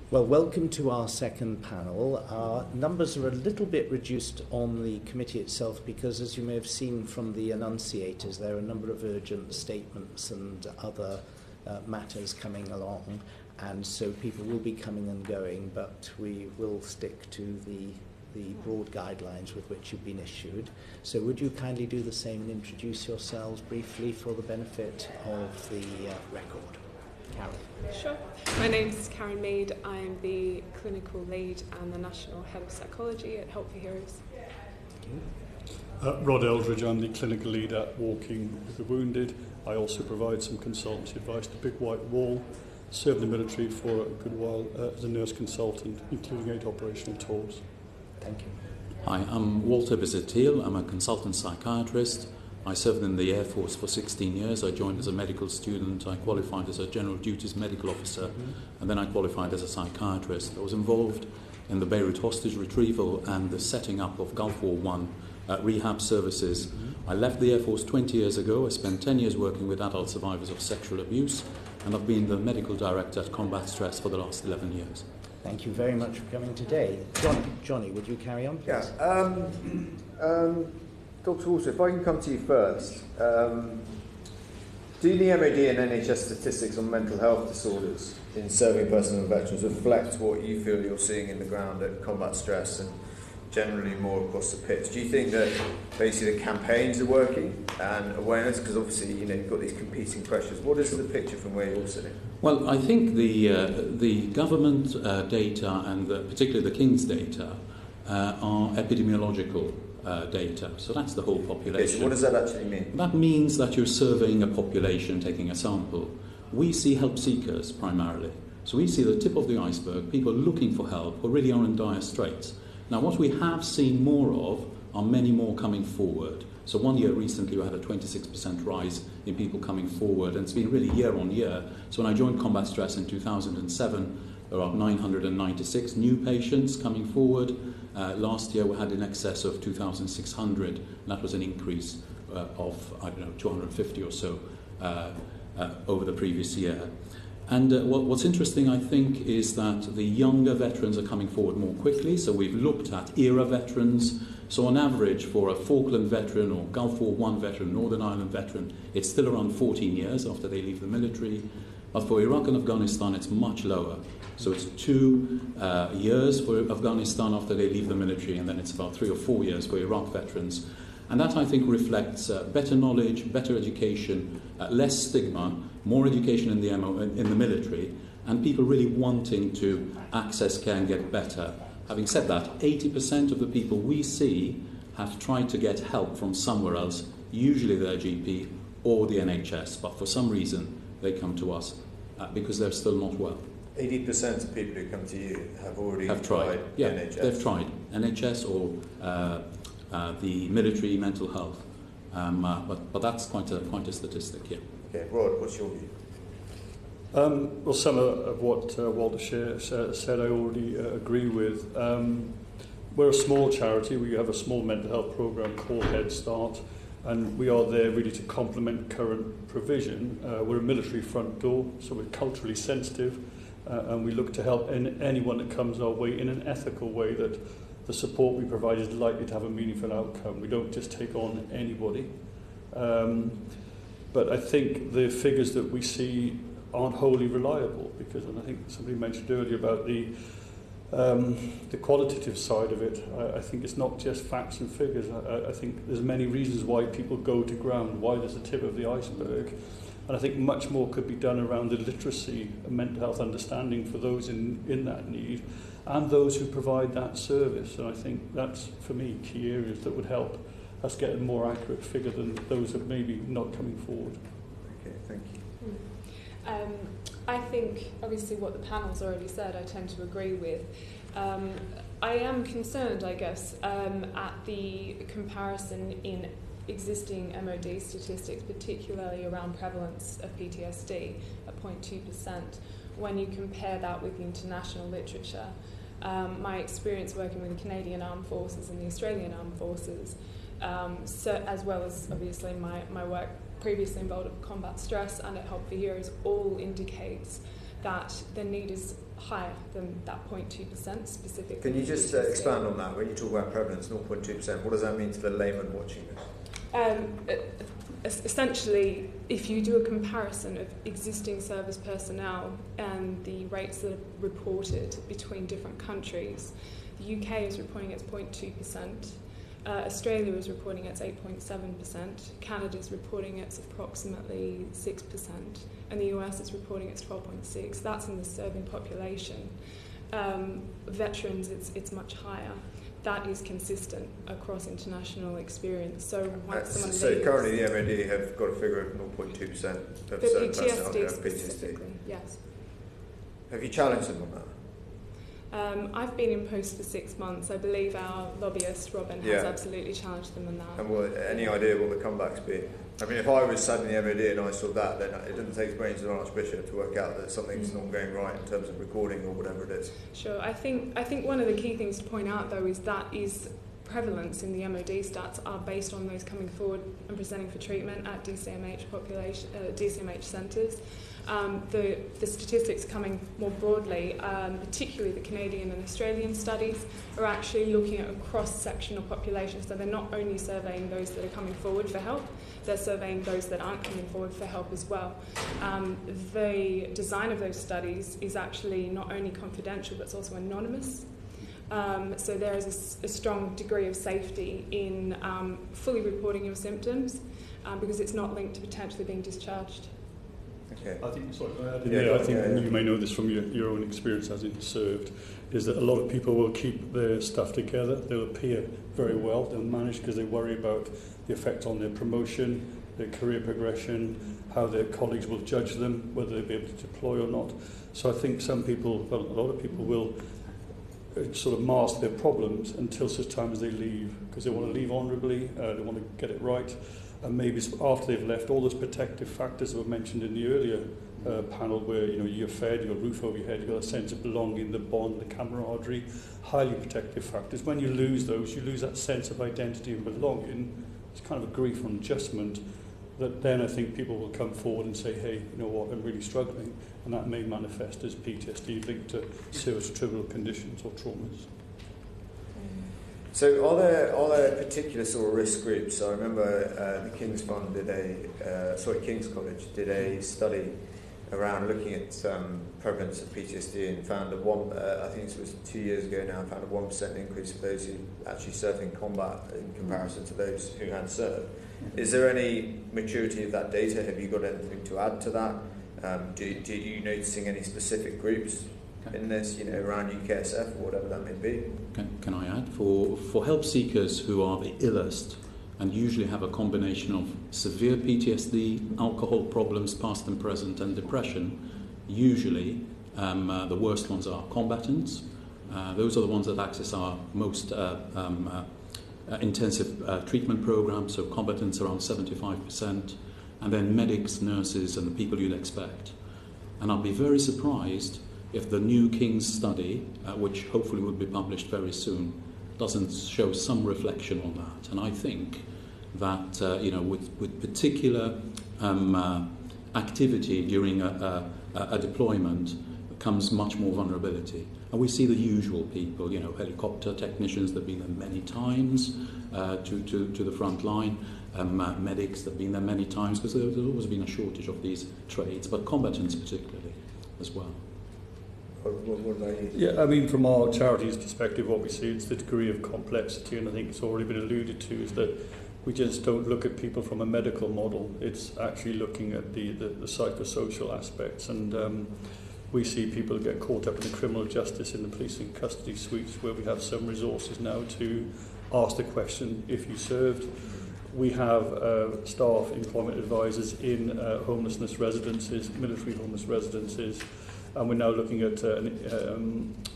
Well, welcome to our second panel. Our numbers are a little bit reduced on the committee itself because, as you may have seen from the enunciators, there are a number of urgent statements and other matters coming along, and so people will be coming and going, but we will stick to the broad guidelines with which you've been issued. So would you kindly do the same and introduce yourselves briefly for the benefit of the record? Karen. Sure. My name is Karen Mead. I am the clinical lead and the national head of psychology at Help for Heroes. Rod Eldridge. I'm the clinical lead at Walking with the Wounded. I also provide some consultancy advice to Big White Wall. Served in the military for a good while as a nurse consultant, including 8 operational tours. Thank you. Hi, I'm Walter Busuttil. I'm a consultant psychiatrist. I served in the Air Force for 16 years. I joined as a medical student. I qualified as a general duties medical officer, and then I qualified as a psychiatrist. I was involved in the Beirut hostage retrieval and the setting up of Gulf War I rehab services. I left the Air Force 20 years ago. I spent 10 years working with adult survivors of sexual abuse, and I've been the medical director at Combat Stress for the last 11 years. Thank you very much for coming today. Johnny, would you carry on, please? Yeah. Dr. Walter, if I can come to you first, do the MOD and NHS statistics on mental health disorders in serving personnel and veterans reflect what you feel you're seeing in the ground at Combat Stress and generally more across the pitch? Do you think that basically the campaigns are working and awareness, because obviously you've got these competing pressures? What is the picture from where you're sitting? Well, I think the government data and particularly the King's data are epidemiological data. So that's the whole population. Okay, so what does that actually mean? That means that you're surveying a population, taking a sample. We see help seekers primarily. So we see the tip of the iceberg, people looking for help who really are in dire straits. Now, what we have seen more of are many more coming forward. So 1 year recently we had a 26% rise in people coming forward, and it's been really year on year. So when I joined Combat Stress in 2007, there were 996 new patients coming forward. Last year we had in excess of 2,600, and that was an increase of, 250 or so over the previous year. And what's interesting, I think, is that the younger veterans are coming forward more quickly. So we've looked at era veterans. So on average, for a Falkland veteran or Gulf War I veteran, Northern Ireland veteran, it's still around 14 years after they leave the military. But for Iraq and Afghanistan, it's much lower. So it's 2 years for Afghanistan after they leave the military, and then it's about 3 or 4 years for Iraq veterans. And that, I think, reflects better knowledge, better education, less stigma, more education in the military, and people really wanting to access care and get better. Having said that, 80% of the people we see have tried to get help from somewhere else, usually their GP or the NHS, but for some reason they come to us because they're still not well. 80% of people who come to you have tried yeah, NHS? They've tried NHS or the military mental health, but that's quite a statistic, yeah. Okay, Rod, what's your view? Well, some of what Walter said I already agree with. We're a small charity. We have a small mental health programme called Head Start, and we are there really to complement current provision. We're a military front door, so we're culturally sensitive, and we look to help anyone that comes our way in an ethical way, that the support we provide is likely to have a meaningful outcome. We don't just take on anybody. But I think the figures that we see aren't wholly reliable, because, and I think somebody mentioned earlier about the qualitative side of it. I think it's not just facts and figures. I think there's many reasons why people go to ground, why there's a tip of the iceberg. And I think much more could be done around the literacy and mental health understanding for those in that need and those who provide that service. And I think that's, for me, key areas that would help us get a more accurate figure than those that may be not coming forward. Okay, thank you. I think, obviously, what the panel's already said, I tend to agree with. I am concerned, I guess, at the comparison in existing MOD statistics, particularly around prevalence of PTSD at 0.2%, when you compare that with the international literature. My experience working with the Canadian Armed Forces and the Australian Armed Forces, so, as well as obviously my work previously involved at Combat Stress and at Help for Heroes, all indicates that the need is higher than that 0.2% specifically. Can you just expand on that? When you talk about prevalence, 0.2%, what does that mean to the layman watching this? Essentially, if you do a comparison of existing service personnel and the rates that are reported between different countries, the UK is reporting it's 0.2%, Australia is reporting it's 8.7%, Canada is reporting it's approximately 6%, and the US is reporting it's 12.6%. That's in the serving population. Veterans, it's much higher. That is consistent across international experience. So once someone leaves, currently the MOD have got a figure of 0.2% of serving personnel who have PTSD. Yes. Have you challenged them on that? I've been in post for 6 months. I believe our lobbyist, Robin, has absolutely challenged them on that. And any idea what the comebacks be? I mean, if I was sat in the MOD and I saw that, then it doesn't take brains of an archbishop to work out that something's not going right in terms of recording or whatever it is. Sure. I think one of the key things to point out, though, is that prevalence in the MOD stats are based on those coming forward and presenting for treatment at DCMH centres. The statistics coming more broadly, particularly the Canadian and Australian studies, are actually looking at a cross-sectional population. So they're not only surveying those that are coming forward for help, they're surveying those that aren't coming forward for help as well. The design of those studies is actually not only confidential, but it's also anonymous. So there is a strong degree of safety in fully reporting your symptoms because it's not linked to potentially being discharged. Okay. I think, you may know this from your own experience as it served, is that a lot of people will keep their stuff together. They'll appear very well. They'll manage because they worry about the effect on their promotion, their career progression, how their colleagues will judge them, whether they'll be able to deploy or not. So I think a lot of people will sort of mask their problems until such time as they leave, because they want to leave honourably, they want to get it right. And maybe after they've left, all those protective factors that were mentioned in the earlier panel, where you're fed, you've got a roof over your head, you've got a sense of belonging, the bond, the camaraderie, highly protective factors. When you lose those, you lose that sense of identity and belonging. It's kind of a grief and adjustment that then I think people will come forward and say, hey, you know what, I'm really struggling, and that may manifest as PTSD linked to serious trivial conditions or traumas. So are there particular sort of risk groups? So I remember the King's Fund King's College did a study around looking at prevalence of PTSD and found I think it was 2 years ago now, found a 1% increase of those who actually served in combat in comparison to those who had served. Is there any maturity of that data? Have you got anything to add to that? Do you noticing any specific groups in this, around UKSF or whatever that may be? Can I add? For help seekers who are the illest and usually have a combination of severe PTSD, alcohol problems, past and present, and depression, usually the worst ones are combatants. Those are the ones that access our most intensive treatment program, so combatants around 75%, and then medics, nurses, and the people you'd expect. And I'll be very surprised if the new King's study, which hopefully will be published very soon, doesn't show some reflection on that. And I think that with particular activity during a deployment comes much more vulnerability. And we see the usual people, helicopter technicians that have been there many times to the front line, medics that have been there many times, because there's always been a shortage of these trades, but combatants particularly as well. What about you? Yeah, I mean, from our charity's perspective, what we see is the degree of complexity, and I think it's already been alluded to, is that we just don't look at people from a medical model. It's actually looking at the psychosocial aspects, and we see people get caught up in the criminal justice in the police and custody suites, where we have some resources now to ask the question, if you served. We have staff employment advisors in homelessness residences, military homeless residences, and we're now looking at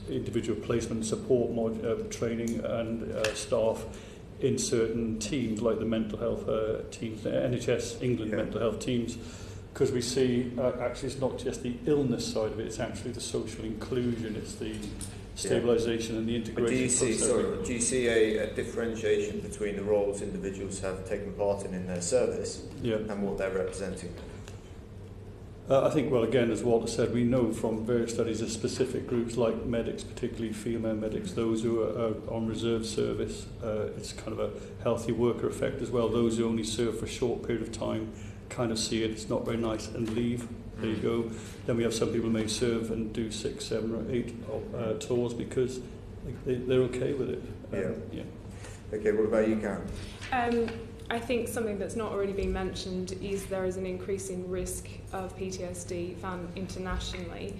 individual placement support training and staff in certain teams, like the mental health teams, the NHS England mental health teams, because we see actually it's not just the illness side of it, it's actually the social inclusion, it's the stabilisation and the integration. Do you see a differentiation between the roles individuals have taken part in their service and what they're representing? I think, well, again, as Walter said, we know from various studies of specific groups like medics, particularly female medics, those who are on reserve service. It's kind of a healthy worker effect as well. Those who only serve for a short period of time kind of see it, it's not very nice, and leave. There you go. Then we have some people who may serve and do 6, 7 or 8 tours because they're okay with it. Yeah. Okay, what about you, Karen? I think something that's not already been mentioned is there is an increasing risk of PTSD found internationally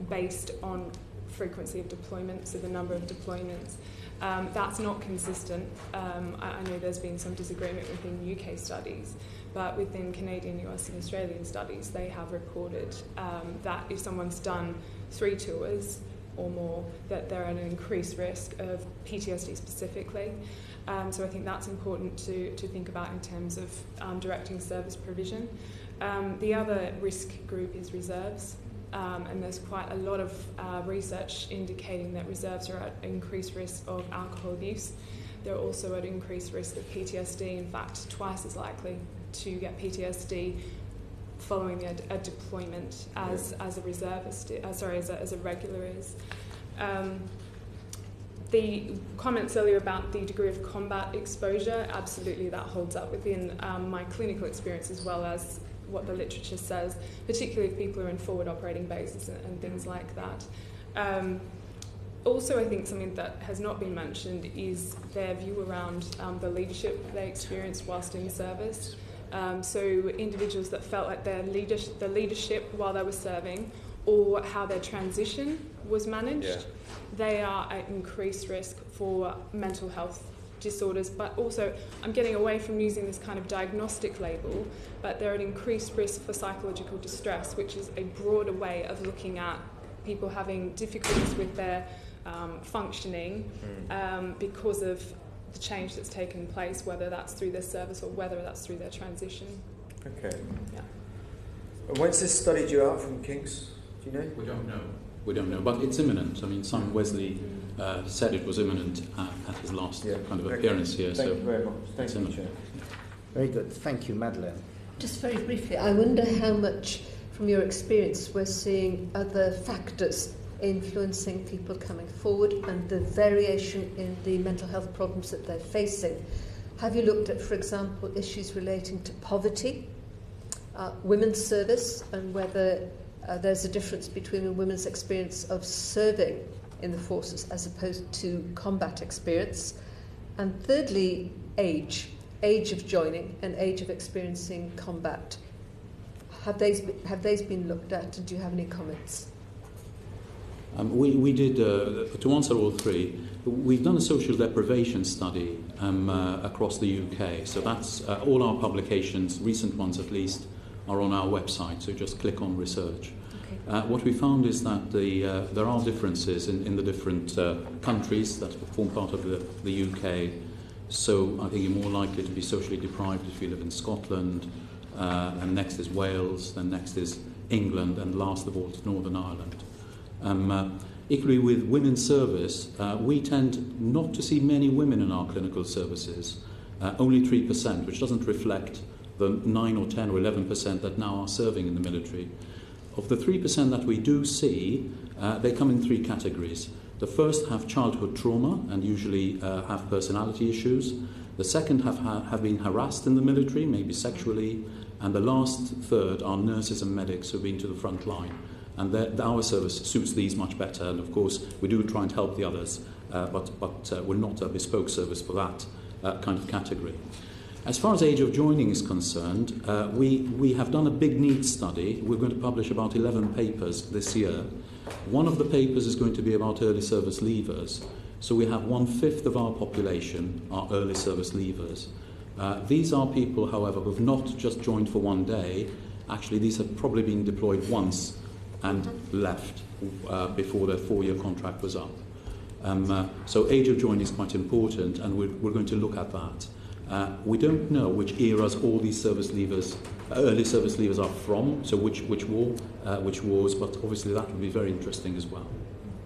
based on frequency of deployment, so the number of deployments. That's not consistent. I know there's been some disagreement within UK studies, but within Canadian, US and Australian studies, they have reported that if someone's done 3 tours or more, that they're at an increased risk of PTSD specifically. So I think that's important to think about in terms of directing service provision. The other risk group is reserves, and there's quite a lot of research indicating that reserves are at increased risk of alcohol abuse. They're also at increased risk of PTSD, in fact, twice as likely to get PTSD following a deployment as a reservist, as a regular is. The comments earlier about the degree of combat exposure, absolutely that holds up within my clinical experience as well as what the literature says, particularly if people are in forward operating bases and things like that. Also, I think something that has not been mentioned is their view around the leadership they experienced whilst in service. So individuals that felt like the leadership while they were serving, or how their transition was managed, they are at increased risk for mental health disorders. But also, I'm getting away from using this kind of diagnostic label, but they're at increased risk for psychological distress, which is a broader way of looking at people having difficulties with their functioning because of the change that's taken place, whether that's through their service or whether that's through their transition. Okay. Yeah. When's this study due out from King's? Do you know? We don't know, but it's imminent. I mean, Simon Wesley said it was imminent at his last kind of appearance here. Thank you very much. Thank you, Chair. Very good. Thank you, Madeleine. Just very briefly, I wonder how much, from your experience, we're seeing other factors influencing people coming forward and the variation in the mental health problems that they're facing. Have you looked at, for example, issues relating to poverty, women's service, and whether there's a difference between a women's experience of serving in the forces as opposed to combat experience? And thirdly, age of joining and age of experiencing combat. Have these been looked at, and do you have any comments? We did, to answer all three, we've done a social deprivation study across the UK. So that's all our publications, recent ones at least, are on our website. So just click on research. Okay. What we found is that there are differences in the different countries that form part of the UK. So I think you're more likely to be socially deprived if you live in Scotland, and next is Wales, then next is England, and last of all is Northern Ireland. Equally with women's service, we tend not to see many women in our clinical services, only 3%, which doesn't reflect the 9 or 10 or 11% that now are serving in the military. Of the 3% that we do see, they come in 3 categories. The first have childhood trauma and usually have personality issues. The second have been harassed in the military, maybe sexually. And the last third are nurses and medics who've been to the front line. And our service suits these much better. And of course, we do try and help the others, but we're not a bespoke service for that kind of category. As far as age of joining is concerned, we have done a big needs study. We're going to publish about 11 papers this year. One of the papers is going to be about early service leavers. So we have 1/5 of our population are early service leavers. These are people, however, who have not just joined for one day. Actually, these have probably been deployed once and left before their 4-year contract was up. So age of joining is quite important, and we're going to look at that. We don't know which eras all these service leavers, early service leavers are from, so which wars, but obviously that would be very interesting as well.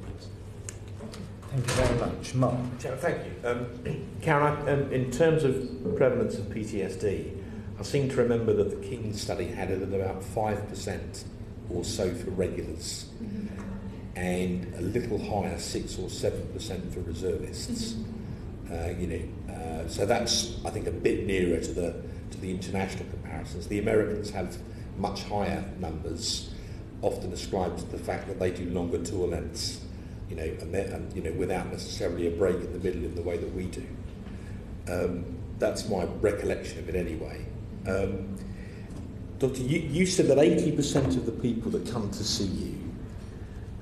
Thanks. Thank you very much. Mark. Thank you. Karen, in terms of prevalence of PTSD, I seem to remember that the King study had it at about 5% or so for regulars, and a little higher, 6 or 7% for reservists. So that's, I think, a bit nearer to the international comparisons. The Americans have much higher numbers, often ascribed to the fact that they do longer tour lengths, without necessarily a break in the middle in the way that we do. That's my recollection of it anyway. Doctor, you said that 80% of the people that come to see you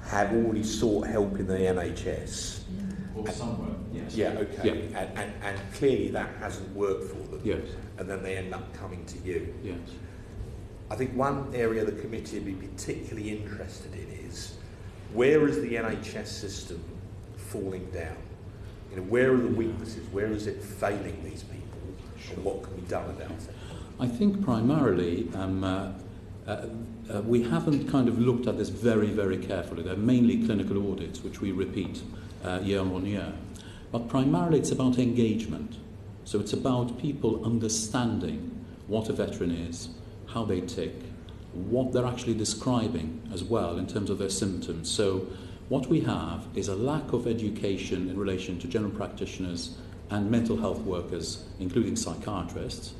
have already sought help in the NHS. Or somewhere, yes. Yeah, okay. Yeah. And clearly that hasn't worked for them. Yes. And then they end up coming to you. Yes. I think one area the committee would be particularly interested in is, where is the NHS system falling down? Where are the weaknesses? Where is it failing these people? And what can be done about it? I think primarily we haven't kind of looked at this very, very carefully. They're mainly clinical audits, which we repeat year on year. But primarily it's about engagement. So it's about people understanding what a veteran is, how they tick, what they're actually describing as well in terms of their symptoms. So what we have is a lack of education in relation to general practitioners and mental health workers, including psychiatrists.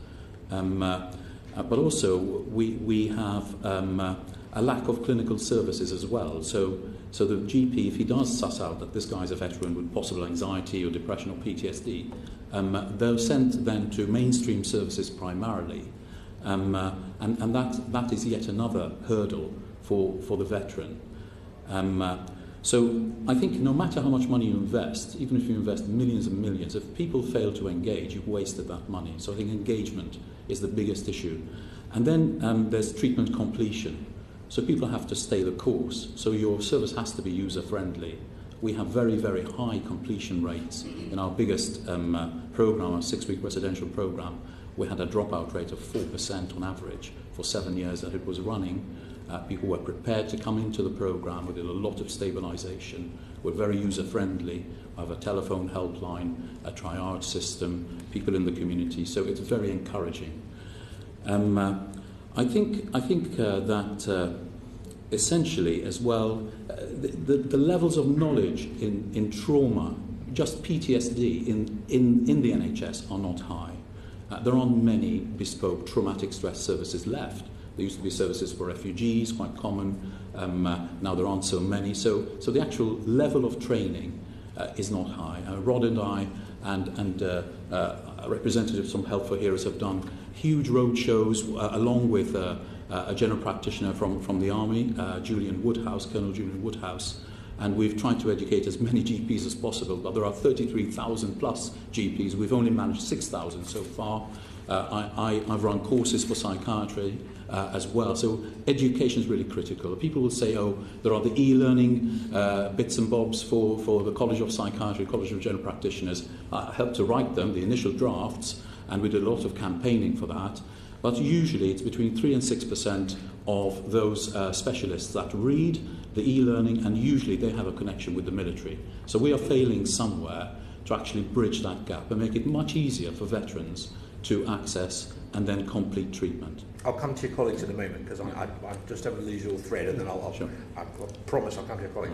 But also we have a lack of clinical services as well. So the GP, if he does suss out that this guy's a veteran with possible anxiety or depression or PTSD, they're sent then to mainstream services primarily. And that is yet another hurdle for the veteran. So I think no matter how much money you invest, even if you invest millions and millions, if people fail to engage, you've wasted that money. So I think engagement is the biggest issue. And then there's treatment completion. So people have to stay the course. So your service has to be user-friendly. We have very, very high completion rates. In our biggest program, our 6-week residential program, we had a dropout rate of 4% on average for 7 years that it was running. People were prepared to come into the program. We did a lot of stabilisation. We're very user-friendly. We have a telephone helpline, a triage system, people in the community. So it's very encouraging. I think that essentially as well, the levels of knowledge in trauma, just PTSD in the NHS are not high. There aren't many bespoke traumatic stress services left. There used to be services for refugees, quite common. Now there aren't so many. So the actual level of training is not high. Rod and I and representatives from Health for Heroes have done huge road shows along with a general practitioner from the Army, Colonel Julian Woodhouse, and we've tried to educate as many GPs as possible, but there are 33,000 plus GPs. We've only managed 6,000 so far. I've run courses for psychiatry as well. So education is really critical. People will say, oh, there are the e-learning bits and bobs for the College of Psychiatry, College of General Practitioners. I helped to write them, the initial drafts, and we did a lot of campaigning for that. But usually it's between 3 and 6% of those specialists that read the e-learning, and usually they have a connection with the military. So we are failing somewhere to actually bridge that gap and make it much easier for veterans to access and then complete treatment. I'll come to your colleagues in a moment, because I just don't lose your thread, and then I promise I'll come to your colleague.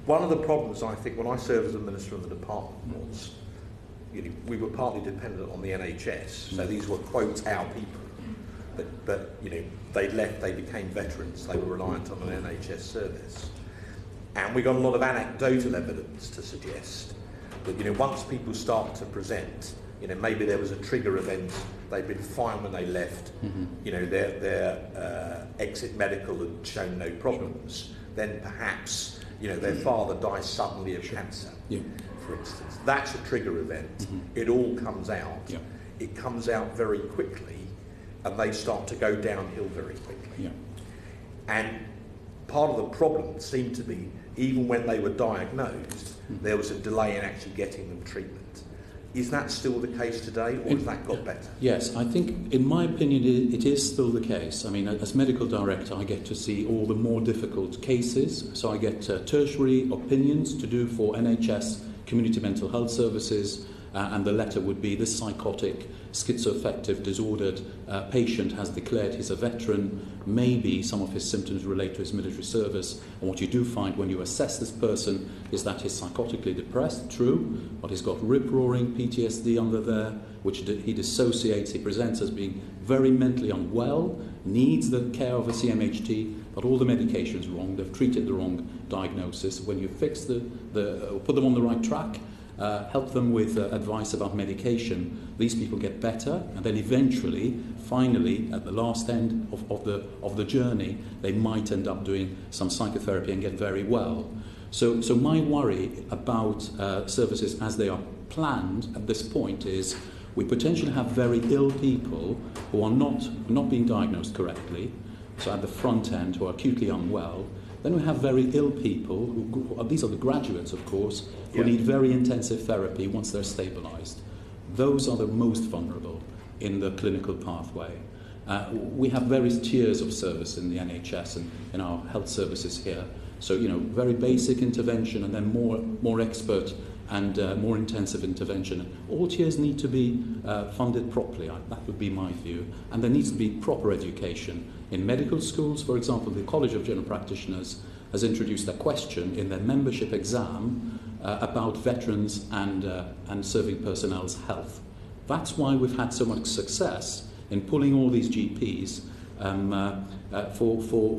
One of the problems, I think, when I served as a minister in the department was, we were partly dependent on the NHS, so these were, quote, our people. But they left, they became veterans, they were reliant on an NHS service. And we got a lot of anecdotal evidence to suggest that, once people start to present, maybe there was a trigger event, they'd been fine when they left, their exit medical had shown no problems, then perhaps, their father dies suddenly of cancer, for instance. That's a trigger event. It all comes out. It comes out very quickly, and they start to go downhill very quickly. And part of the problem seemed to be, even when they were diagnosed, there was a delay in actually getting them treatment. Is that still the case today, or has that got better? Yes, I think, in my opinion, it is still the case. I mean, as medical director, I get to see all the more difficult cases, so I get tertiary opinions to do for NHS community mental health services, and the letter would be, this psychotic, schizoaffective, disordered patient has declared he's a veteran. Maybe some of his symptoms relate to his military service. And what you do find when you assess this person is that he's psychotically depressed, true, but he's got rip-roaring PTSD under there, which he dissociates, he presents as being very mentally unwell, needs the care of a CMHT, but all the medication's wrong, they've treated the wrong diagnosis. When you fix put them on the right track, help them with advice about medication, these people get better, and then eventually, finally, at the last end of the journey, they might end up doing some psychotherapy and get very well. So my worry about services as they are planned at this point is we potentially have very ill people who are not being diagnosed correctly, so at the front end, who are acutely unwell. Then we have very ill people, these are the graduates, of course, who need very intensive therapy once they're stabilised. Those are the most vulnerable in the clinical pathway. We have various tiers of service in the NHS and in our health services here. So, very basic intervention and then more expert and more intensive intervention. All tiers need to be funded properly. That would be my view. And there needs to be proper education. In medical schools, for example, the College of General Practitioners has introduced a question in their membership exam about veterans and serving personnel's health. That's why we've had so much success in pulling all these GPs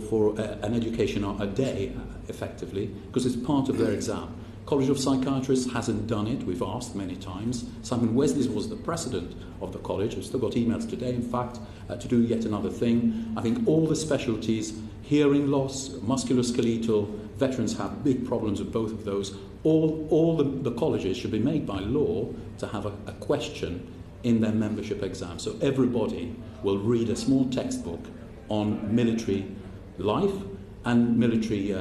for an education a day, effectively, because it's part of their exam. College of Psychiatrists hasn't done it. We've asked many times. Simon Wesley's was the president of the college. We've still got emails today, in fact, to do yet another thing. I think all the specialties, hearing loss, musculoskeletal, veterans have big problems with both of those. All the colleges should be made by law to have a question in their membership exam. So everybody will read a small textbook on military life and military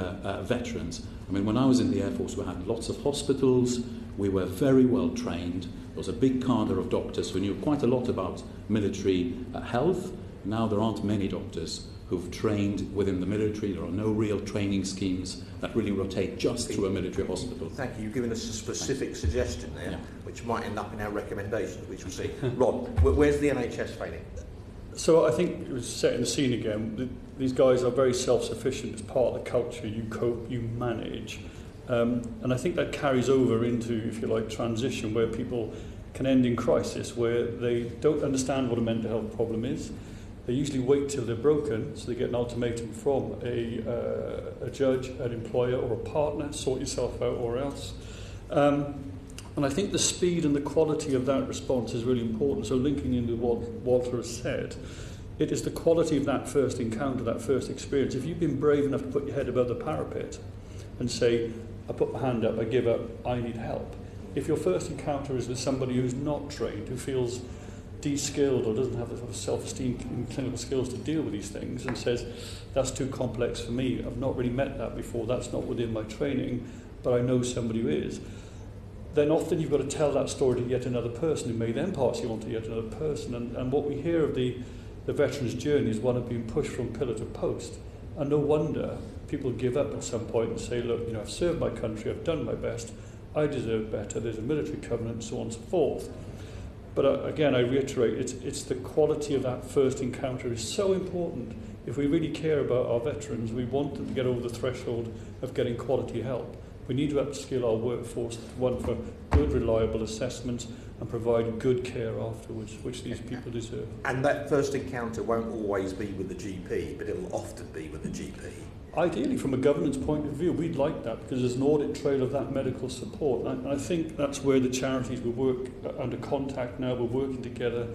veterans. I mean, when I was in the Air Force, we had lots of hospitals. We were very well trained. There was a big cadre of doctors who knew quite a lot about military health. Now there aren't many doctors who've trained within the military. There are no real training schemes that really rotate just through a military hospital. Thank you. You've given us a specific suggestion there, which might end up in our recommendations, which we'll see. Rod, where's the NHS failing? So I think it was setting the scene again. These guys are very self-sufficient. It's part of the culture. You cope, you manage. And I think that carries over into, if you like, transition, where people can end in crisis, where they don't understand what a mental health problem is. They usually wait till they're broken, so they get an ultimatum from a judge, an employer, or a partner, sort yourself out or else. And I think the speed and the quality of that response is really important. So linking into what Walter has said, it is the quality of that first encounter, that first experience. If you've been brave enough to put your head above the parapet and say, I put my hand up, I give up, I need help. If your first encounter is with somebody who's not trained, who feels de-skilled or doesn't have the sort of self-esteem and clinical skills to deal with these things and says, that's too complex for me, I've not really met that before, that's not within my training, but I know somebody who is, then often you've got to tell that story to yet another person who may then pass you on to yet another person. And what we hear of the veteran's journey is one of being pushed from pillar to post. And no wonder people give up at some point and say, look, I've served my country, I've done my best, I deserve better, there's a military covenant, and so on and so forth. But again, I reiterate, it's the quality of that first encounter is so important. If we really care about our veterans, we want them to get over the threshold of getting quality help. We need to upskill our workforce, one for good, reliable assessments and provide good care afterwards, which these people deserve. And that first encounter won't always be with the GP, but it'll often be with the GP. Ideally, from a governance point of view, we'd like that because there's an audit trail of that medical support. And I think that's where the charities will work under contact now. We're working together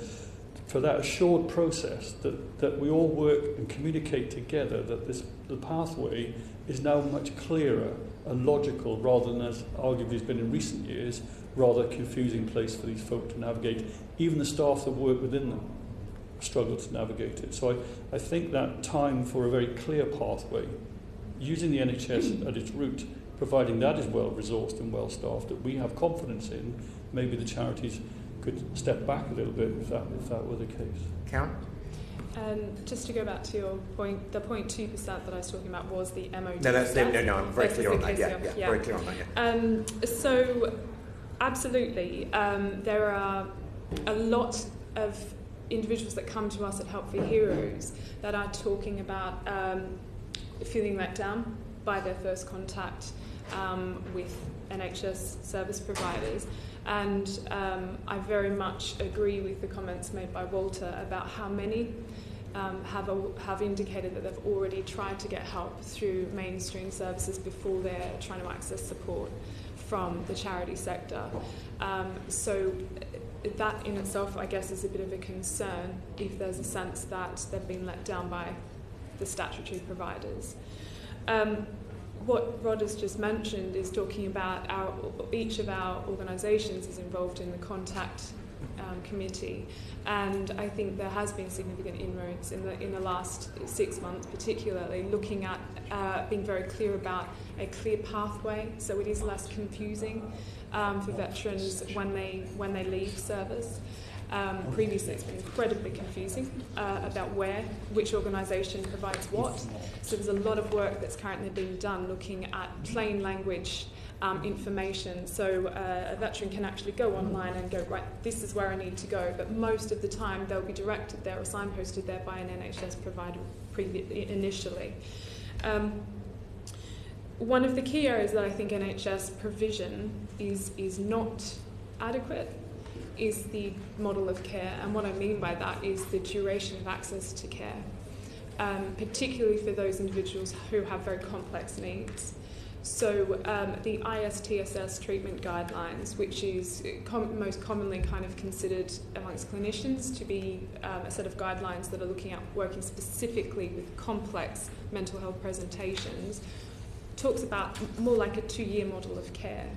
for that assured process that we all work and communicate together, that the pathway is now much clearer and logical rather than, as arguably has been in recent years, rather confusing place for these folk to navigate. Even the staff that work within them struggle to navigate it. So I think that time for a very clear pathway, using the NHS at its root, providing that is well resourced and well staffed, that we have confidence in, maybe the charities could step back a little bit if that were the case. Karen? Just to go back to your point, the 0.2% that I was talking about was the MOD. No, I'm very clear on that. Yeah, very clear on that. So Absolutely. There are a lot of individuals that come to us at Help for Heroes that are talking about feeling let down by their first contact with NHS service providers. And I very much agree with the comments made by Walter about how many have indicated that they've already tried to get help through mainstream services before they're trying to access support from the charity sector. So that in itself, I guess, is a bit of a concern if there's a sense that they've been let down by the statutory providers. What Rod has just mentioned is talking about each of our organisations is involved in the contact committee, and I think there has been significant inroads in the last 6 months, particularly looking at being very clear about a clear pathway, so it is less confusing for veterans when they leave service. Previously, it's been incredibly confusing about which organisation provides what. So there's a lot of work that's currently being done looking at plain language information. So a veteran can actually go online and go, right, this is where I need to go. But most of the time, they'll be directed there or signposted there by an NHS provider initially. One of the key areas that I think NHS provision is not adequate is the model of care, and what I mean by that is the duration of access to care, particularly for those individuals who have very complex needs. So the ISTSS treatment guidelines, which is most commonly kind of considered amongst clinicians to be a set of guidelines that are looking at working specifically with complex mental health presentations, talks about more like a 2-year model of care.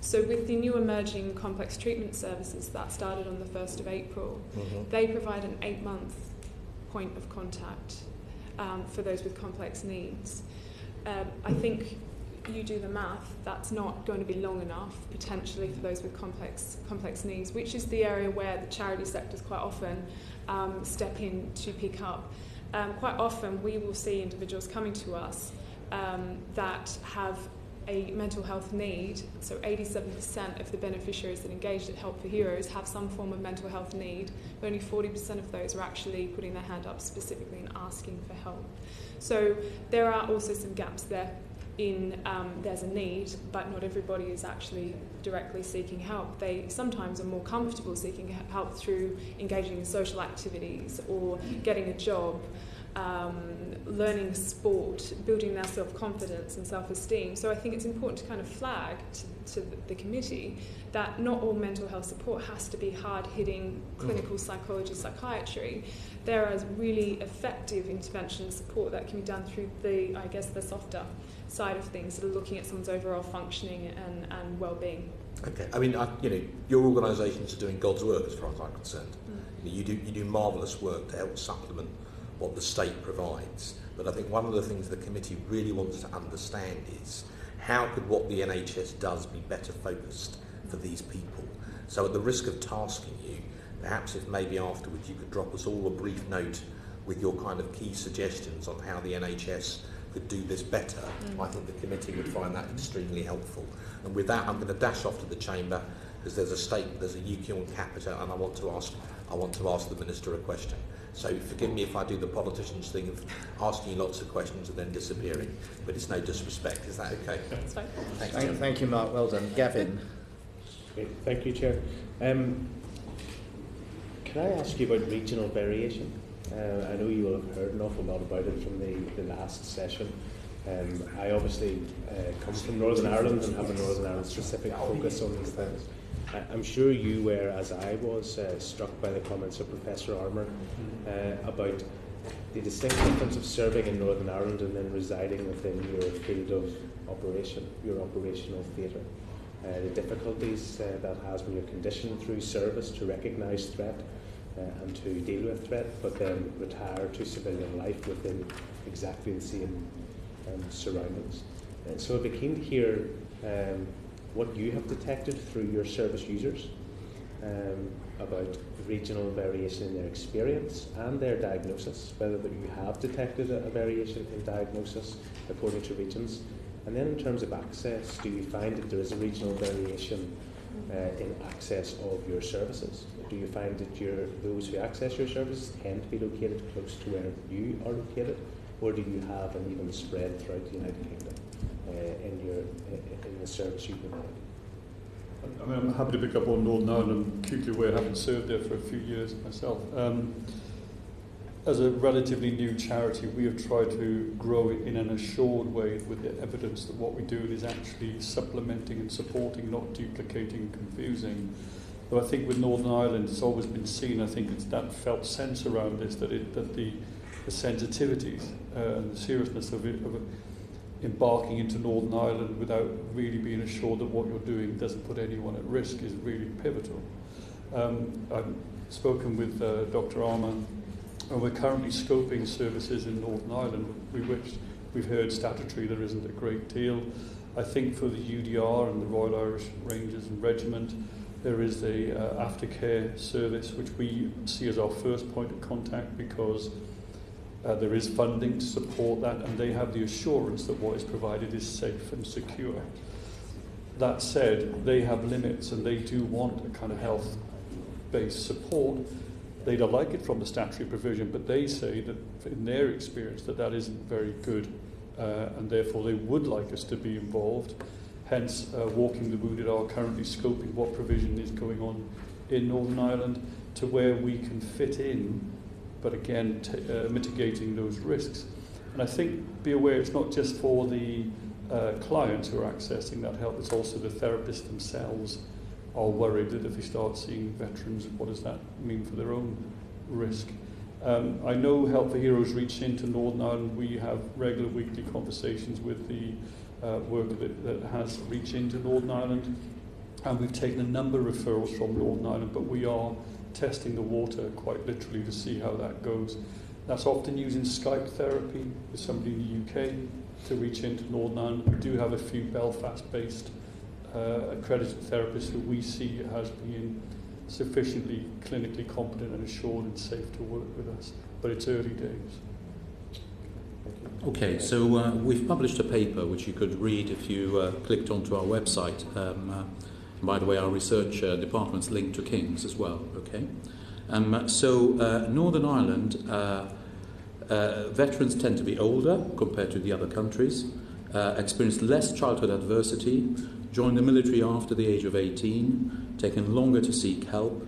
So with the new emerging complex treatment services that started on the 1st of April, they provide an 8-month point of contact for those with complex needs. I think you do the math, that's not going to be long enough potentially for those with complex needs, which is the area where the charity sectors quite often step in to pick up. Quite often we will see individuals coming to us that have a mental health need, so 87% of the beneficiaries that engaged at Help for Heroes have some form of mental health need, but only 40% of those are actually putting their hand up specifically and asking for help. So there are also some gaps there in there's a need, but not everybody is actually directly seeking help. They sometimes are more comfortable seeking help through engaging in social activities or getting a job, learning sport, building their self-confidence and self-esteem. So I think it's important to kind of flag to the committee that not all mental health support has to be hard-hitting clinical psychology, psychiatry. There is really effective intervention support that can be done through the softer side of things, sort of looking at someone's overall functioning and well-being. Okay, I mean, your organisations are doing God's work as far as I'm concerned. You do marvellous work to help supplement what the state provides. But I think one of the things the committee really wants to understand is how could what the NHS does be better focused for these people? So at the risk of tasking you, perhaps if maybe afterwards you could drop us all a brief note with your kind of key suggestions on how the NHS could do this better, I think the committee would find that extremely helpful. And with that, I'm going to dash off to the chamber because there's a UQ on capita, and I want to ask the Minister a question. So forgive me if I do the politicians thing of asking you lots of questions and then disappearing, but it's no disrespect. Is that okay? That's fine. Thank you, Mark. Well done. Gavin. Great. Thank you, Chair. Can I ask you about regional variation? I know you will have heard an awful lot about it from the last session. I obviously come from Northern Ireland and have a Northern Ireland specific focus on these things. I'm sure you were, as I was, struck by the comments of Professor Armour about the distinct difference of serving in Northern Ireland and then residing within your field of operation, your operational theatre. The difficulties that has when you're conditioned through service to recognise threat and to deal with threat, but then retire to civilian life within exactly the same surroundings. So I'd be keen to hear what you have detected through your service users about regional variation in their experience and their diagnosis, whether that you have detected a variation in diagnosis according to regions. And then in terms of access, do you find that there is a regional variation in access of your services? Do you find that those who access your services tend to be located close to where you are located, or do you have an even spread throughout the United Kingdom in the service you provide? I mean, I'm happy to pick up on Northern Ireland, acutely aware, having served there for a few years myself. As a relatively new charity, we have tried to grow it in an assured way with the evidence that what we're doing is actually supplementing and supporting, not duplicating and confusing. But I think with Northern Ireland, it's always been seen, I think it's that felt sense around this, that the sensitivities and the seriousness of embarking into Northern Ireland without really being assured that what you're doing doesn't put anyone at risk is really pivotal. I've spoken with Dr. Armour, and we're currently scoping services in Northern Ireland, which we've heard statutory there isn't a great deal. I think for the UDR and the Royal Irish Rangers and Regiment, there is a aftercare service which we see as our first point of contact, because there is funding to support that, and they have the assurance that what is provided is safe and secure. That said, they have limits, and they do want a kind of health-based support. They'd like it from the statutory provision, but they say that in their experience that isn't very good, and therefore they would like us to be involved. Hence, Walking the Wounded are currently scoping what provision is going on in Northern Ireland to where we can fit in, but again, mitigating those risks. And I think, be aware, it's not just for the clients who are accessing that help, it's also the therapists themselves are worried that if they start seeing veterans, what does that mean for their own risk? I know Help for Heroes reach into Northern Ireland. We have regular weekly conversations with the work that has reached into Northern Ireland, and we've taken a number of referrals from Northern Ireland, but we are testing the water quite literally to see how that goes. That's often using Skype therapy with somebody in the UK to reach into Northern Ireland. We do have a few Belfast-based accredited therapists who we see as being sufficiently clinically competent and assured and safe to work with us, but it's early days. Okay, so we've published a paper which you could read if you clicked onto our website. By the way, our research department's linked to King's as well, okay? Northern Ireland, veterans tend to be older compared to the other countries, experience less childhood adversity, join the military after the age of 18, taken longer to seek help.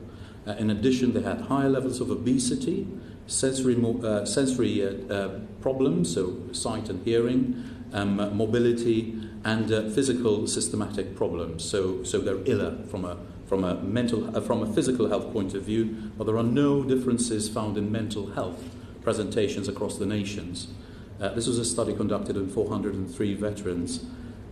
In addition, they had higher levels of obesity, sensory problems, so sight and hearing, mobility, and physical systematic problems. So they're iller from a physical health point of view, but there are no differences found in mental health presentations across the nations. This was a study conducted on 403 veterans.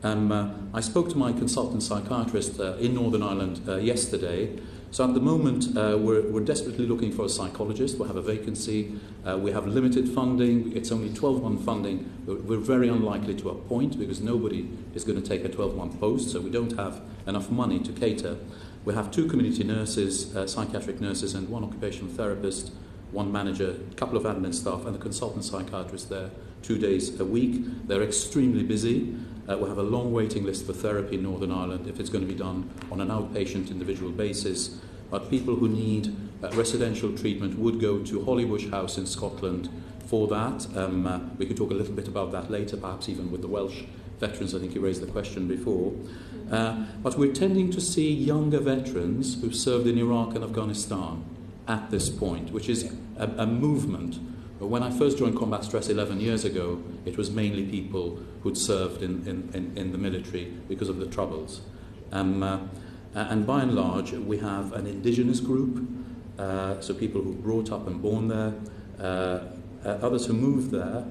I spoke to my consultant psychiatrist in Northern Ireland yesterday. So at the moment, we're desperately looking for a psychologist. We have a vacancy. We have limited funding. It's only 12-month funding. We're very unlikely to appoint because nobody is going to take a 12-month post, so we don't have enough money to cater. We have 2 community nurses, psychiatric nurses, and 1 occupational therapist, 1 manager, a couple of admin staff, and a consultant psychiatrist there 2 days a week. They're extremely busy. We have a long waiting list for therapy in Northern Ireland if it's going to be done on an outpatient individual basis. But people who need residential treatment would go to Hollybush House in Scotland for that. We could talk a little bit about that later, perhaps even with the Welsh veterans. I think you raised the question before. But we're tending to see younger veterans who've served in Iraq and Afghanistan at this point, which is a movement. But when I first joined Combat Stress 11 years ago, it was mainly people who'd served in the military because of the Troubles. And by and large, we have an indigenous group, so people who brought up and born there, others who moved there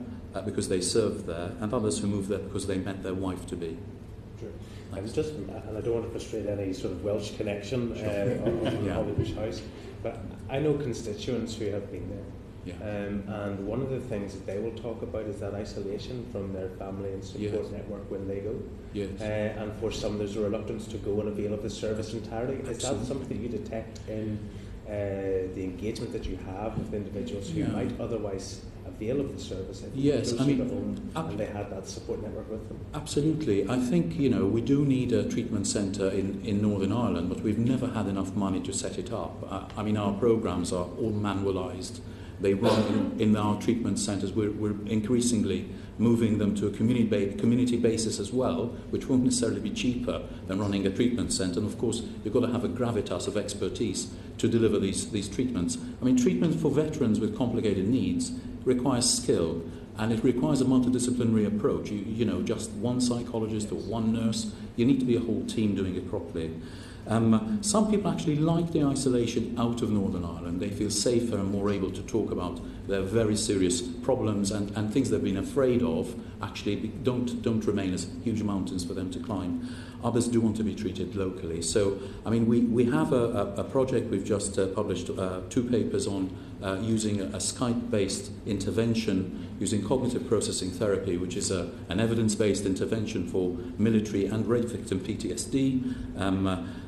because they served there, and others who moved there because they meant their wife to be. Sure. And I don't want to frustrate any sort of Welsh connection on Hollybush House, but I know constituents who have been there. Yeah. And one of the things that they will talk about is that isolation from their family and support network when they go. Yes. And for some, there's a reluctance to go and avail of the service entirely. Absolutely. Is that something that you detect in the engagement that you have with individuals who might otherwise avail of the service if yes, closer to home and they had that support network with them? Absolutely. I think, we do need a treatment centre in Northern Ireland, but we've never had enough money to set it up. Our programmes are all manualised. They run in our treatment centres. We're increasingly moving them to a community basis as well, which won't necessarily be cheaper than running a treatment centre. And of course, you've got to have a gravitas of expertise to deliver these treatments. Treatment for veterans with complicated needs requires skill, and it requires a multidisciplinary approach. Just one psychologist or one nurse. You need to be a whole team doing it properly. Some people actually like the isolation out of Northern Ireland. They feel safer and more able to talk about their very serious problems and things they've been afraid of actually don't remain as huge mountains for them to climb. Others do want to be treated locally. So, we have a project. We've just published 2 papers on using a Skype-based intervention using cognitive processing therapy, which is an evidence-based intervention for military and rape victim PTSD.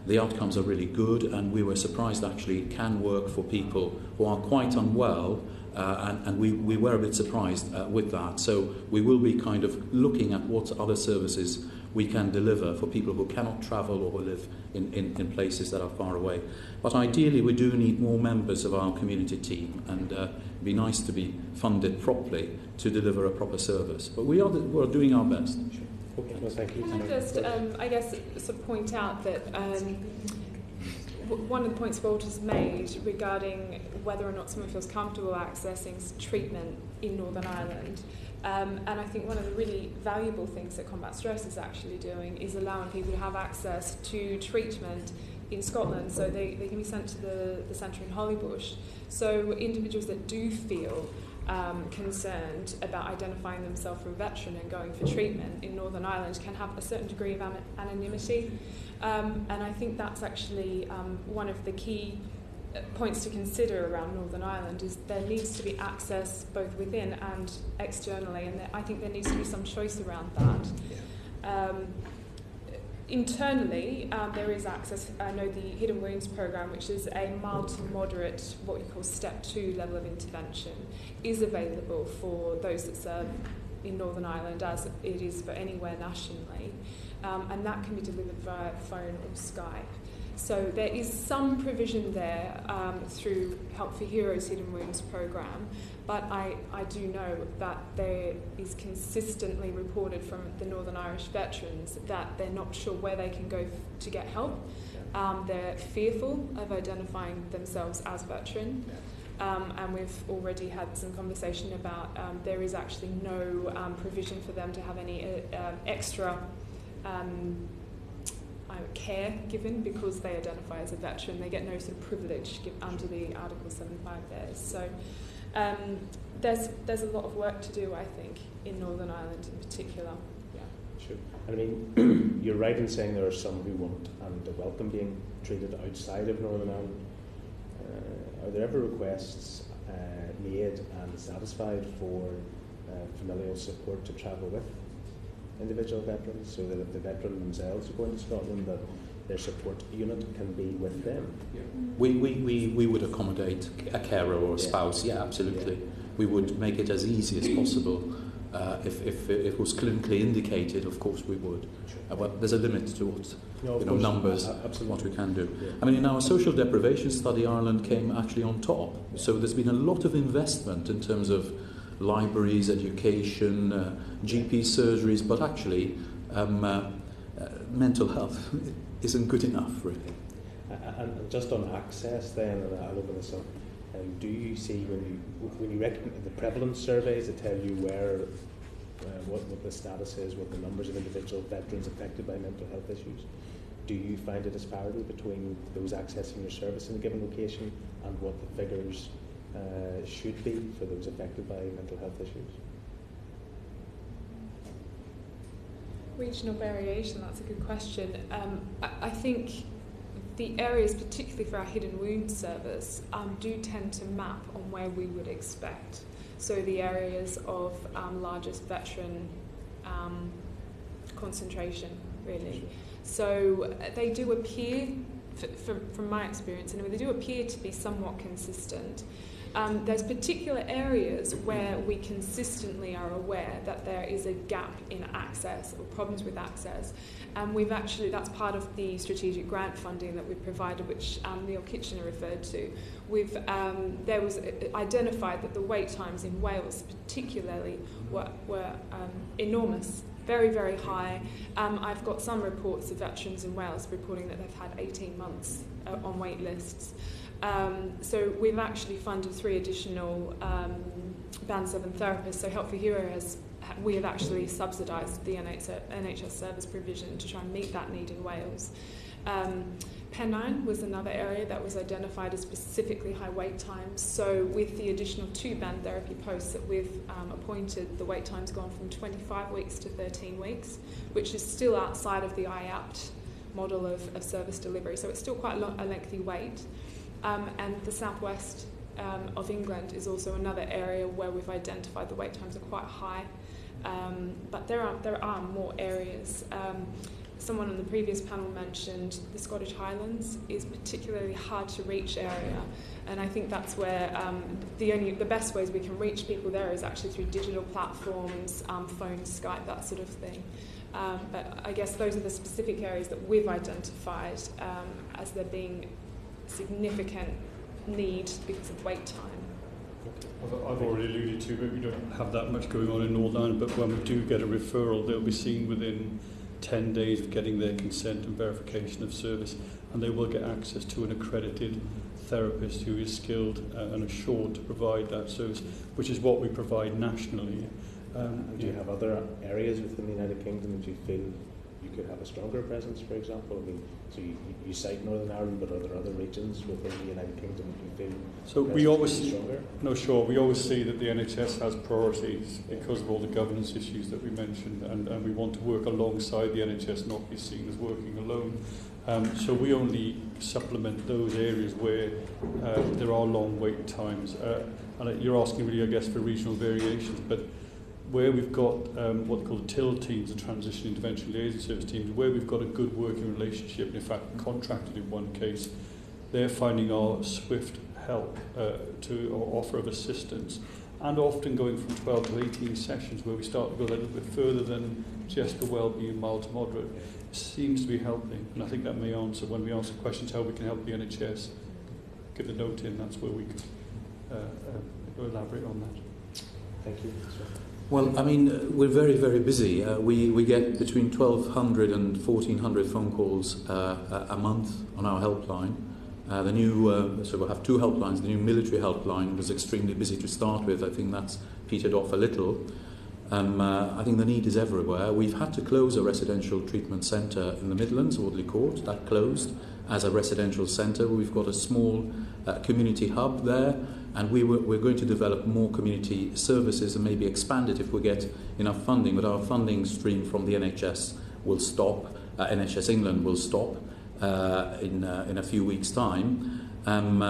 The outcomes are really good, and we were surprised actually it can work for people who are quite unwell, and we were a bit surprised with that. So we will be kind of looking at what other services we can deliver for people who cannot travel or live in places that are far away. But ideally we do need more members of our community team, and it'd be nice to be funded properly to deliver a proper service. But we're doing our best. Sure. Okay, well, thank you. Can I just, sort of point out that one of the points Walter's made regarding whether or not someone feels comfortable accessing treatment in Northern Ireland, and I think one of the really valuable things that Combat Stress is actually doing is allowing people to have access to treatment in Scotland, so they can be sent to the centre in Hollybush. So individuals that do feel concerned about identifying themselves for a veteran and going for treatment in Northern Ireland can have a certain degree of anonymity, and I think that's actually one of the key points to consider around Northern Ireland is there needs to be access both within and externally, and I think there needs to be some choice around that. Internally, there is access. I know the Hidden Wounds programme, which is a mild to moderate, what we call step 2 level of intervention, is available for those that serve in Northern Ireland as it is for anywhere nationally, and that can be delivered via phone or Skype. So there is some provision there through Help for Heroes Hidden Wounds programme, but I do know that there is consistently reported from the Northern Irish veterans that they're not sure where they can go to get help. They're fearful of identifying themselves as veteran, and we've already had some conversation about there is actually no provision for them to have any extra care given because they identify as a veteran. They get no sort of privilege under the Article 75 there. So there's a lot of work to do, I think, in Northern Ireland in particular. Yeah. Sure. And you're right in saying there are some who want and welcome being treated outside of Northern Ireland. Are there ever requests made and satisfied for familial support to travel with individual veterans, so that if the veteran themselves are going to Scotland, that their support unit can be with them? Yeah. We would accommodate a carer or a spouse, absolutely. Yeah. We would make it as easy as possible. If it was clinically indicated, of course we would. Sure. But there's a limit to what numbers, what we can do. Yeah. In our social deprivation study, Ireland came actually on top. So there's been a lot of investment in terms of libraries, education, GP surgeries, but actually mental health isn't good enough, really. And just on access then, and I'll open this up, do you see when you reckon the prevalence surveys that tell you where, what the status is, what the numbers of individual veterans affected by mental health issues, do you find a disparity between those accessing your service in a given location and what the figures should be for those affected by mental health issues? Regional variation, that's a good question. I think the areas, particularly for our Hidden Wounds service, do tend to map on where we would expect. So the areas of largest veteran concentration, really. So they do appear, from my experience anyway, they do appear to be somewhat consistent. There's particular areas where we consistently are aware that there is a gap in access or problems with access. And we've actually, that's part of the strategic grant funding that we've provided, which Neil Kitchener referred to. There was identified that the wait times in Wales particularly were enormous, very, very high. I've got some reports of veterans in Wales reporting that they've had 18 months on wait lists. So we've actually funded 3 additional Band 7 therapists. So Help for Hero we have actually subsidised the NHS service provision to try and meet that need in Wales. Pennine was another area that was identified as specifically high wait times. So with the additional 2 band therapy posts that we've appointed, the wait time's gone from 25 weeks to 13 weeks, which is still outside of the IAPT model of service delivery. So it's still quite a lengthy wait. And the southwest of England is also another area where we've identified the wait times are quite high. But there are more areas. Someone on the previous panel mentioned the Scottish Highlands is particularly hard to reach area, and I think that's where the best ways we can reach people there is actually through digital platforms, phone, Skype, that sort of thing. But I guess those are the specific areas that we've identified as there being significant need because of wait time. I've already alluded to, but we don't have that much going on in Northern Ireland, but when we do get a referral, they'll be seen within 10 days of getting their consent and verification of service, and they will get access to an accredited therapist who is skilled and assured to provide that service, which is what we provide nationally. Do you have other areas within the United Kingdom that you feel you could have a stronger presence, for example? I mean, so you cite Northern Ireland, but are there other regions within the United Kingdom that you feel so we always stronger? No, sure. We always see that the NHS has priorities because of all the governance issues that we mentioned, and we want to work alongside the NHS, not be seen as working alone. So we only supplement those areas where there are long wait times. And you're asking really, I guess, for regional variations, but where we've got what they call TIL teams, the Transition Intervention Liaison Service teams, where we've got a good working relationship, and in fact contracted in one case, they're finding our swift help to or offer of assistance, and often going from 12 to 18 sessions where we start to go a little bit further than just the Wellbeing mild to moderate. It seems to be helping, and I think that may answer, when we answer questions how we can help the NHS, give the note in, that's where we could elaborate on that. Thank you. Well, I mean, we're very, very busy. We get between 1,200 and 1,400 phone calls a month on our helpline. So we'll have 2 helplines. The new military helpline was extremely busy to start with. I think that's petered off a little. I think the need is everywhere. We've had to close a residential treatment centre in the Midlands, Audley Court. That closed as a residential centre. We've got a small community hub there, and we're going to develop more community services and maybe expand it if we get enough funding. But our funding stream from the NHS will stop. NHS England will stop in a few weeks' time. And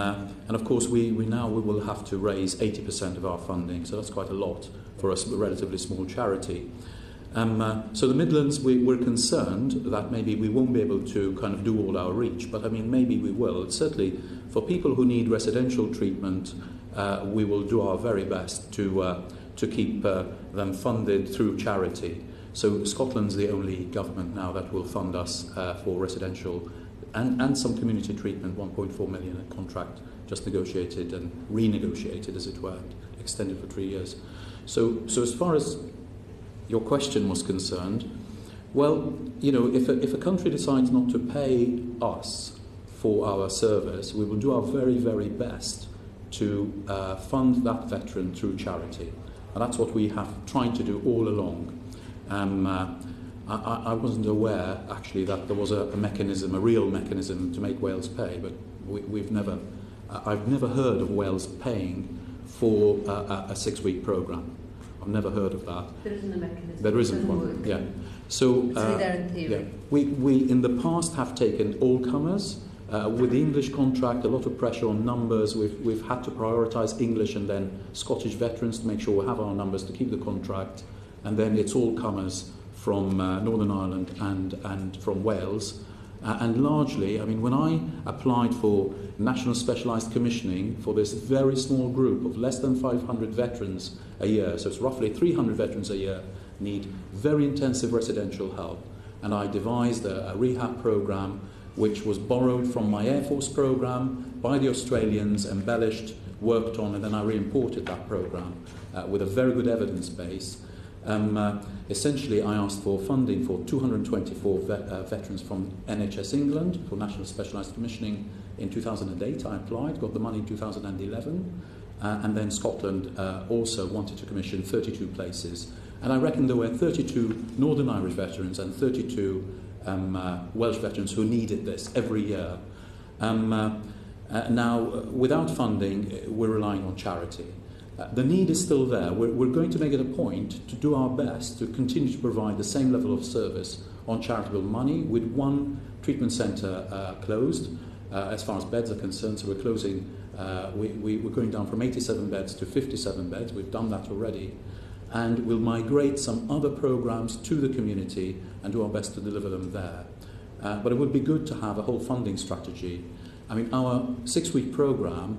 of course, we will have to raise 80% of our funding, so that's quite a lot for a relatively small charity. So the Midlands, we're concerned that maybe we won't be able to kind of do all our reach, but I mean, maybe we will. It's certainly, for people who need residential treatment, we will do our very best to keep them funded through charity. So Scotland's the only government now that will fund us for residential and some community treatment, 1.4 million a contract just negotiated and renegotiated, as it were, extended for 3 years. So as far as your question was concerned, well, you know, if a country decides not to pay us for our service, we will do our very, very best to fund that veteran through charity. And that's what we have tried to do all along. I wasn't aware, actually, that there was a mechanism, a real mechanism to make Wales pay, but I've never heard of Wales paying for a 6-week programme. I've never heard of that. There isn't a mechanism. There isn't one, yeah. So, there in theory. Yeah. We in the past have taken all comers. With the English contract, a lot of pressure on numbers. We've had to prioritise English and then Scottish veterans to make sure we have our numbers to keep the contract. And then it's all comers from Northern Ireland and from Wales. And largely, I mean, when I applied for national specialised commissioning for this very small group of less than 500 veterans a year, so it's roughly 300 veterans a year, need very intensive residential help. And I devised a rehab programme which was borrowed from my Air Force programme by the Australians, embellished, worked on, and then I re-imported that programme with a very good evidence base. Essentially, I asked for funding for 224 veterans from NHS England for National Specialised Commissioning in 2008. I applied, got the money in 2011, and then Scotland also wanted to commission 32 places. And I reckon there were 32 Northern Irish veterans and 32 Welsh veterans who needed this every year. Now, without funding, we're relying on charity. The need is still there. We're going to make it a point to do our best to continue to provide the same level of service on charitable money, with one treatment centre closed as far as beds are concerned. So we're closing, we're going down from 87 beds to 57 beds. We've done that already. And we'll migrate some other programmes to the community and do our best to deliver them there. But it would be good to have a whole funding strategy. I mean, our 6-week programme,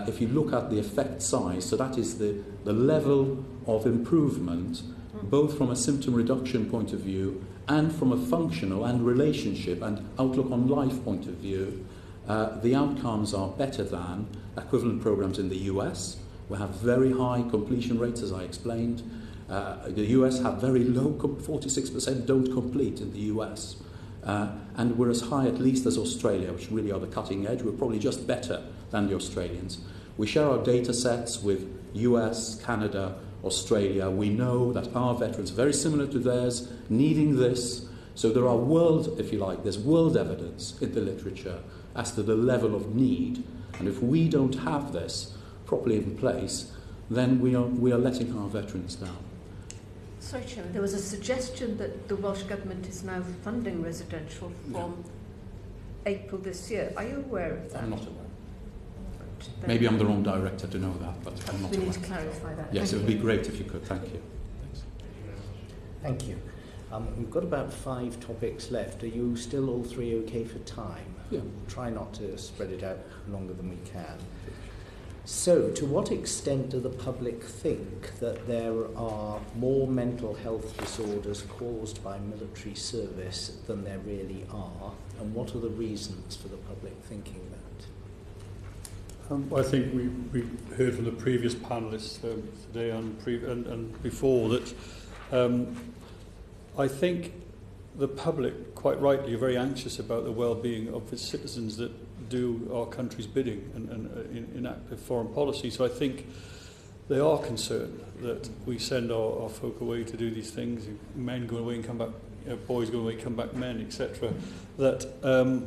if you look at the effect size, so that is the level of improvement, both from a symptom reduction point of view and from a functional and relationship and outlook on life point of view, the outcomes are better than equivalent programs in the US. We have very high completion rates, as I explained. The US have very low, 46% don't complete in the US. And we're as high at least as Australia, which really are the cutting edge. We're probably just better than the Australians. We share our data sets with US, Canada, Australia. We know that our veterans are very similar to theirs, needing this. So there are world, if you like, there's world evidence in the literature as to the level of need. And if we don't have this properly in place, then we are letting our veterans down. Sorry, Chairman, there was a suggestion that the Welsh Government is now funding residential from April this year. Are you aware of that? I'm not aware. Maybe I'm the wrong director to know that, but I'm not aware. We need to clarify that. Yes, it would be great if you could. Thank you. Thank you. We've got about 5 topics left. Are you still all 3 okay for time? Yeah. Try not to spread it out longer than we can. So, to what extent do the public think that there are more mental health disorders caused by military service than there really are? And what are the reasons for the public thinking that? I think we heard from the previous panellists today and before that I think the public, quite rightly, are very anxious about the well-being of its citizens that do our country's bidding and in active foreign policy. So I think they are concerned that we send our folk away to do these things, men go away and come back, boys go away, come back men, etc., that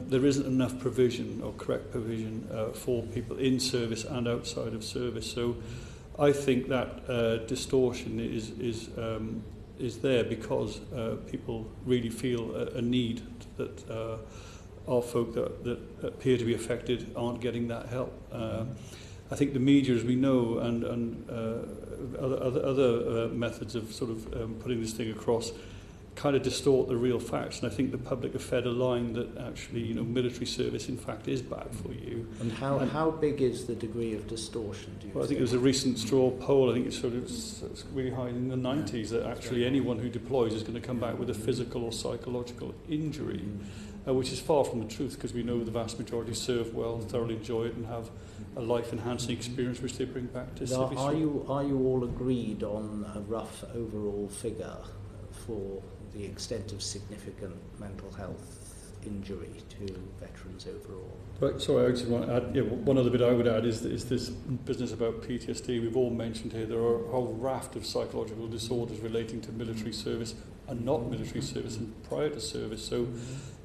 there isn't enough provision or correct provision for people in service and outside of service. So I think that distortion is there because people really feel a need that our folk that appear to be affected aren't getting that help. I think the media, as we know, and other methods of sort of putting this thing across kind of distort the real facts, and I think the public are fed a line that actually, military service in fact is bad for you. And how big is the degree of distortion, do you Well, I think there was a recent straw poll, I think it's really high in the 90s, that actually anyone who deploys is going to come back with a physical or psychological injury, which is far from the truth, because we know the vast majority serve well, thoroughly enjoy it, and have a life-enhancing experience which they bring back to now, civic are you all agreed on a rough overall figure for the extent of significant mental health injury to veterans overall? Right, sorry, I actually want to add, one other bit I would add is this business about PTSD. We've all mentioned here there are a whole raft of psychological disorders relating to military service and not military service and prior to service. So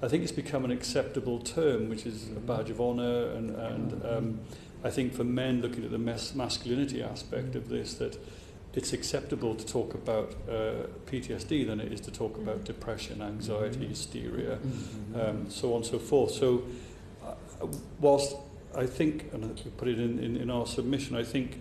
I think it's become an acceptable term, which is a badge of honour, and I think for men looking at the masculinity aspect of this, that it's acceptable to talk about PTSD than it is to talk about depression, anxiety, hysteria, so on and so forth. So whilst I think, and we put it in our submission, I think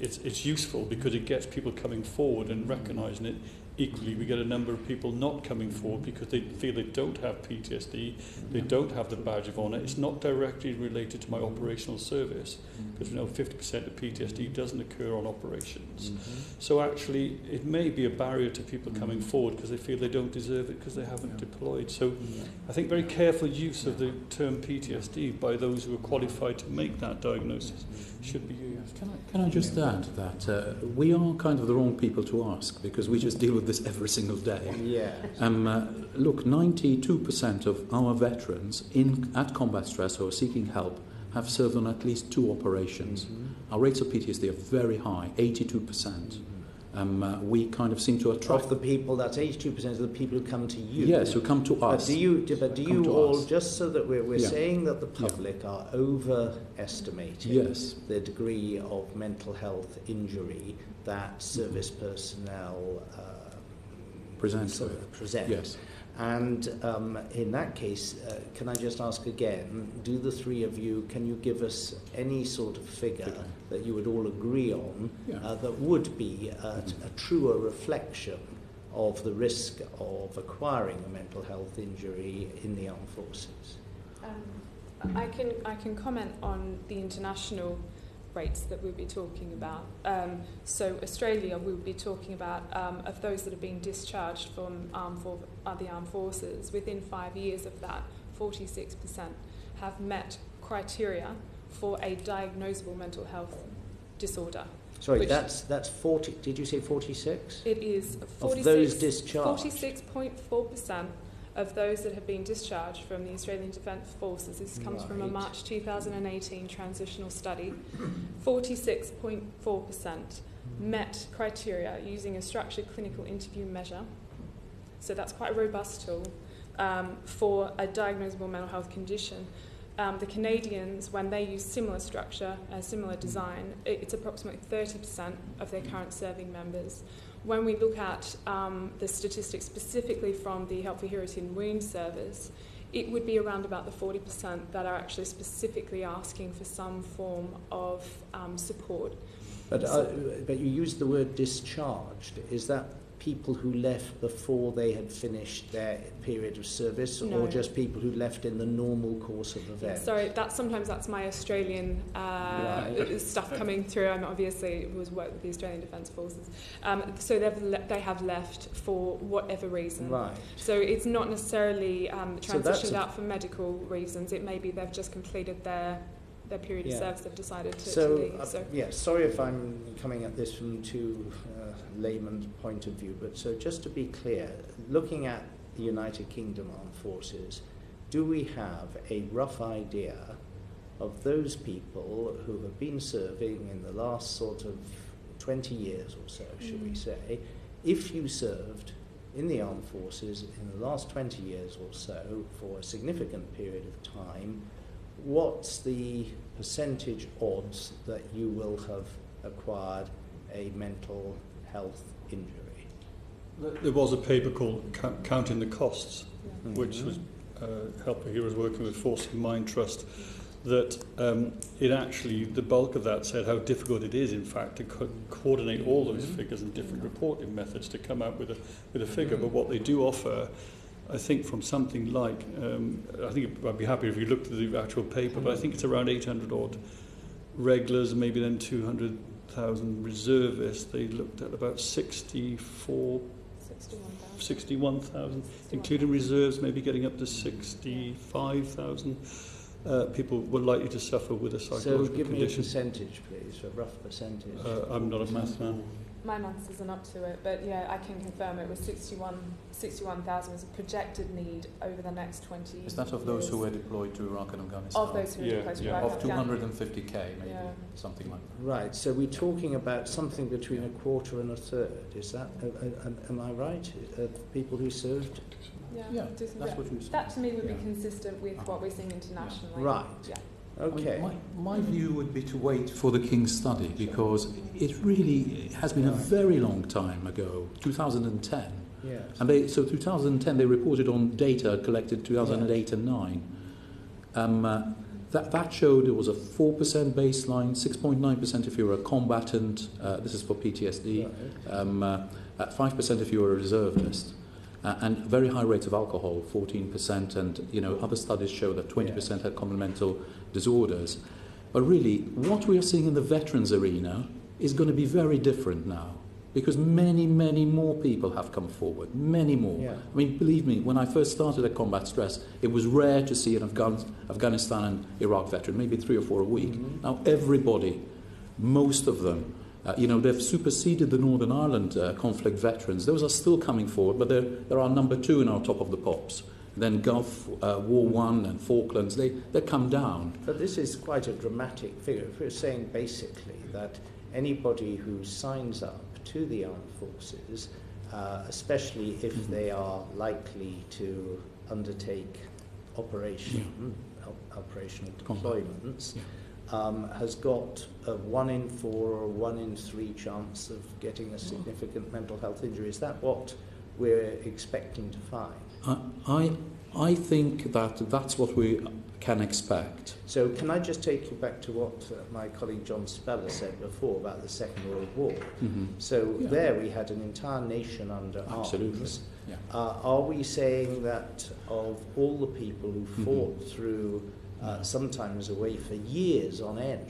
it's useful because it gets people coming forward and recognising it equally, we get a number of people not coming forward because they feel they don't have PTSD, they don't have the badge of honour. It's not directly related to my operational service, because we know 50% of PTSD doesn't occur on operations. So actually, it may be a barrier to people coming forward because they feel they don't deserve it because they haven't deployed. So I think very careful use of the term PTSD by those who are qualified to make that diagnosis should be used. Can I just add that we are kind of the wrong people to ask, because we just deal with this every single day. Yeah. Look, 92% of our veterans at combat stress or seeking help have served on at least 2 operations. Our rates of PTSD are very high, 82%. We kind of seem to attract... Of the people, that's 82% of the people who come to you. Yes, who come to us. But do you all, us. just so that we're saying that the public are overestimating the degree of mental health injury that service personnel present. Yes. And in that case, can I just ask again, do the three of you, can you give us any sort of figure that you would all agree on that would be a truer reflection of the risk of acquiring a mental health injury in the armed forces? I can comment on the international rates that we'll be talking about. So Australia, we'll be talking about of those that have been discharged from the armed forces, within 5 years of that, 46% have met criteria for a diagnosable mental health disorder. Sorry, that's 40, did you say 46? It is 46, of those discharged. 46.4% of those that have been discharged from the Australian Defence Forces. This comes from a March 2018 transitional study. 46.4% met criteria using a structured clinical interview measure. So that's quite a robust tool for a diagnosable mental health condition. The Canadians, when they use similar structure, similar design, it's approximately 30% of their current serving members. When we look at the statistics specifically from the Help for Heroes in Wound Service, it would be around about the 40% that are actually specifically asking for some form of support. But you used the word discharged. Is that people who left before they had finished their period of service, or just people who left in the normal course of events? Sorry, sometimes that's my Australian stuff coming through. I obviously was worked with the Australian Defence Forces. So they have left for whatever reason. Right. So it's not necessarily transitioned out for medical reasons. It may be they've just completed their period of service, they've decided to leave. Sorry if I'm coming at this from too layman's point of view, but so just to be clear, looking at the United Kingdom Armed Forces, do we have a rough idea of those people who have been serving in the last sort of 20 years or so, should we say, if you served in the armed forces in the last 20 years or so for a significant period of time, what's the percentage odds that you will have acquired a mental health injury? There was a paper called Counting the Costs, which was Help for Heroes working with Force and Mind Trust, that it actually, the bulk of that said how difficult it is, in fact, to coordinate all those figures and different reporting methods to come out with a figure. But what they do offer, I think, from something like, I think I'd be happy if you looked at the actual paper, but I think it's around 800 odd regulars, maybe then 200,000 reservists. They looked at about 61,000, including reserves, maybe getting up to 65,000 people were likely to suffer with a psychological condition. So give me a percentage, please, a rough percentage. I'm not a maths man. My maths isn't up to it, but yeah, I can confirm it was 61,000 was a projected need over the next 20 years. Is that of those who were deployed to Iraq and Afghanistan? Of those who were deployed to Iraq and Afghanistan. Of 250k, maybe, something like that. Right, so we're talking about something between a quarter and a third, is that, am I right? People who served? Yeah, that's what you said. That to me would be consistent with what we're seeing internationally. Right. Yeah. Okay. I mean, my view would be to wait for the King's study, because it really has been a very long time ago, 2010. Yes. And 2010 they reported on data collected 2008 and 9. That showed it was a 4% baseline, 6.9% if you were a combatant, this is for PTSD, 5% if you were a reservist, and very high rates of alcohol, 14%, and other studies show that 20% had common mental disorders. But really, what we are seeing in the veterans arena is going to be very different now, because many, many more people have come forward, many more. Yeah. I mean, believe me, when I first started at Combat Stress, it was rare to see an Afghanistan and Iraq veteran, maybe 3 or 4 a week. Mm-hmm. Now everybody, most of them, they've superseded the Northern Ireland conflict veterans. Those are still coming forward, but there are number 2 in our top of the pops. Then Gulf War One and Falklands, they come down. But this is quite a dramatic figure. If we're saying basically that anybody who signs up to the armed forces, especially if they are likely to undertake operational deployments, has got a 1 in 4 or 1 in 3 chance of getting a significant mental health injury. Is that what we're expecting to find? I think that's what we can expect. So can I just take you back to what my colleague John Speller said before about the Second World War? Mm-hmm. So there we had an entire nation under arms. Yeah. Are we saying that of all the people who fought through, sometimes away for years on end,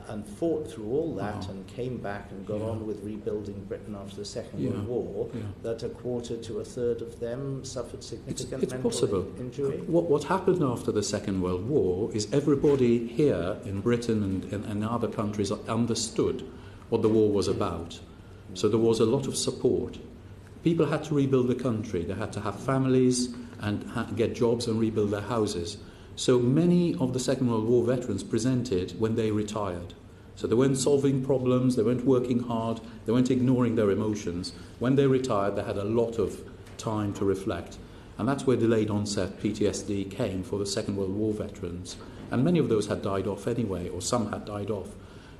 and fought through all that and came back and got on with rebuilding Britain after the Second World War, that a quarter to a third of them suffered significant mental injury? What happened after the Second World War is everybody here in Britain and other countries understood what the war was about. So there was a lot of support. People had to rebuild the country. They had to have families and get jobs and rebuild their houses. So many of the Second World War veterans presented when they retired. So they weren't solving problems, they weren't working hard, they weren't ignoring their emotions. When they retired, they had a lot of time to reflect. And that's where delayed onset PTSD came for the Second World War veterans. And many of those had died off anyway, or some had died off.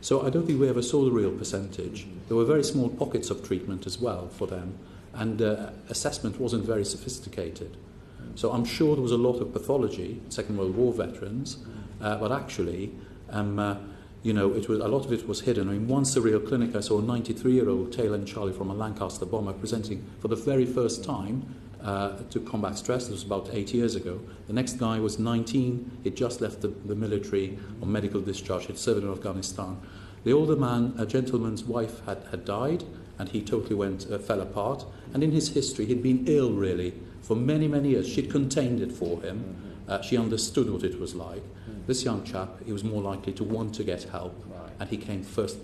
So I don't think we ever saw the real percentage. There were very small pockets of treatment as well for them, and assessment wasn't very sophisticated. So I'm sure there was a lot of pathology, Second World War veterans, but actually, it was a lot of it was hidden. I mean, one surreal clinic I saw a 93-year-old tail-end Charlie from a Lancaster bomber presenting for the very first time to Combat Stress. This was about 8 years ago. The next guy was 19. He'd just left the military on medical discharge. He'd served in Afghanistan. The older man, a gentleman's wife, had died, and he totally fell apart. And in his history, he'd been ill, really, for many, many years. She'd contained it for him. She understood what it was like. This young chap, he was more likely to want to get help. And he came first,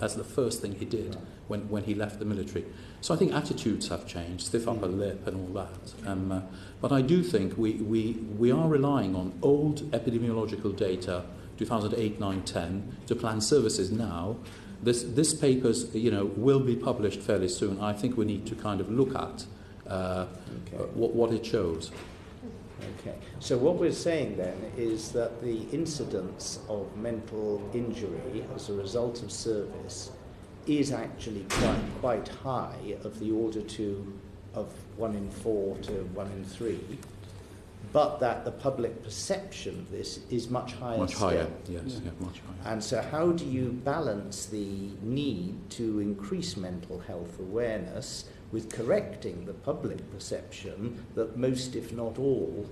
as the first thing he did when he left the military. So I think attitudes have changed, stiff upper lip and all that. But I do think we are relying on old epidemiological data, 2008, 9, 10, to plan services now. This paper's, will be published fairly soon. I think we need to kind of look at what it shows. Okay, so what we're saying then is that the incidence of mental injury as a result of service is actually quite high, of the order of 1 in 4 to 1 in 3, but that the public perception of this is much higher. Much higher, yes, much higher. And so how do you balance the need to increase mental health awareness with correcting the public perception that most, if not all,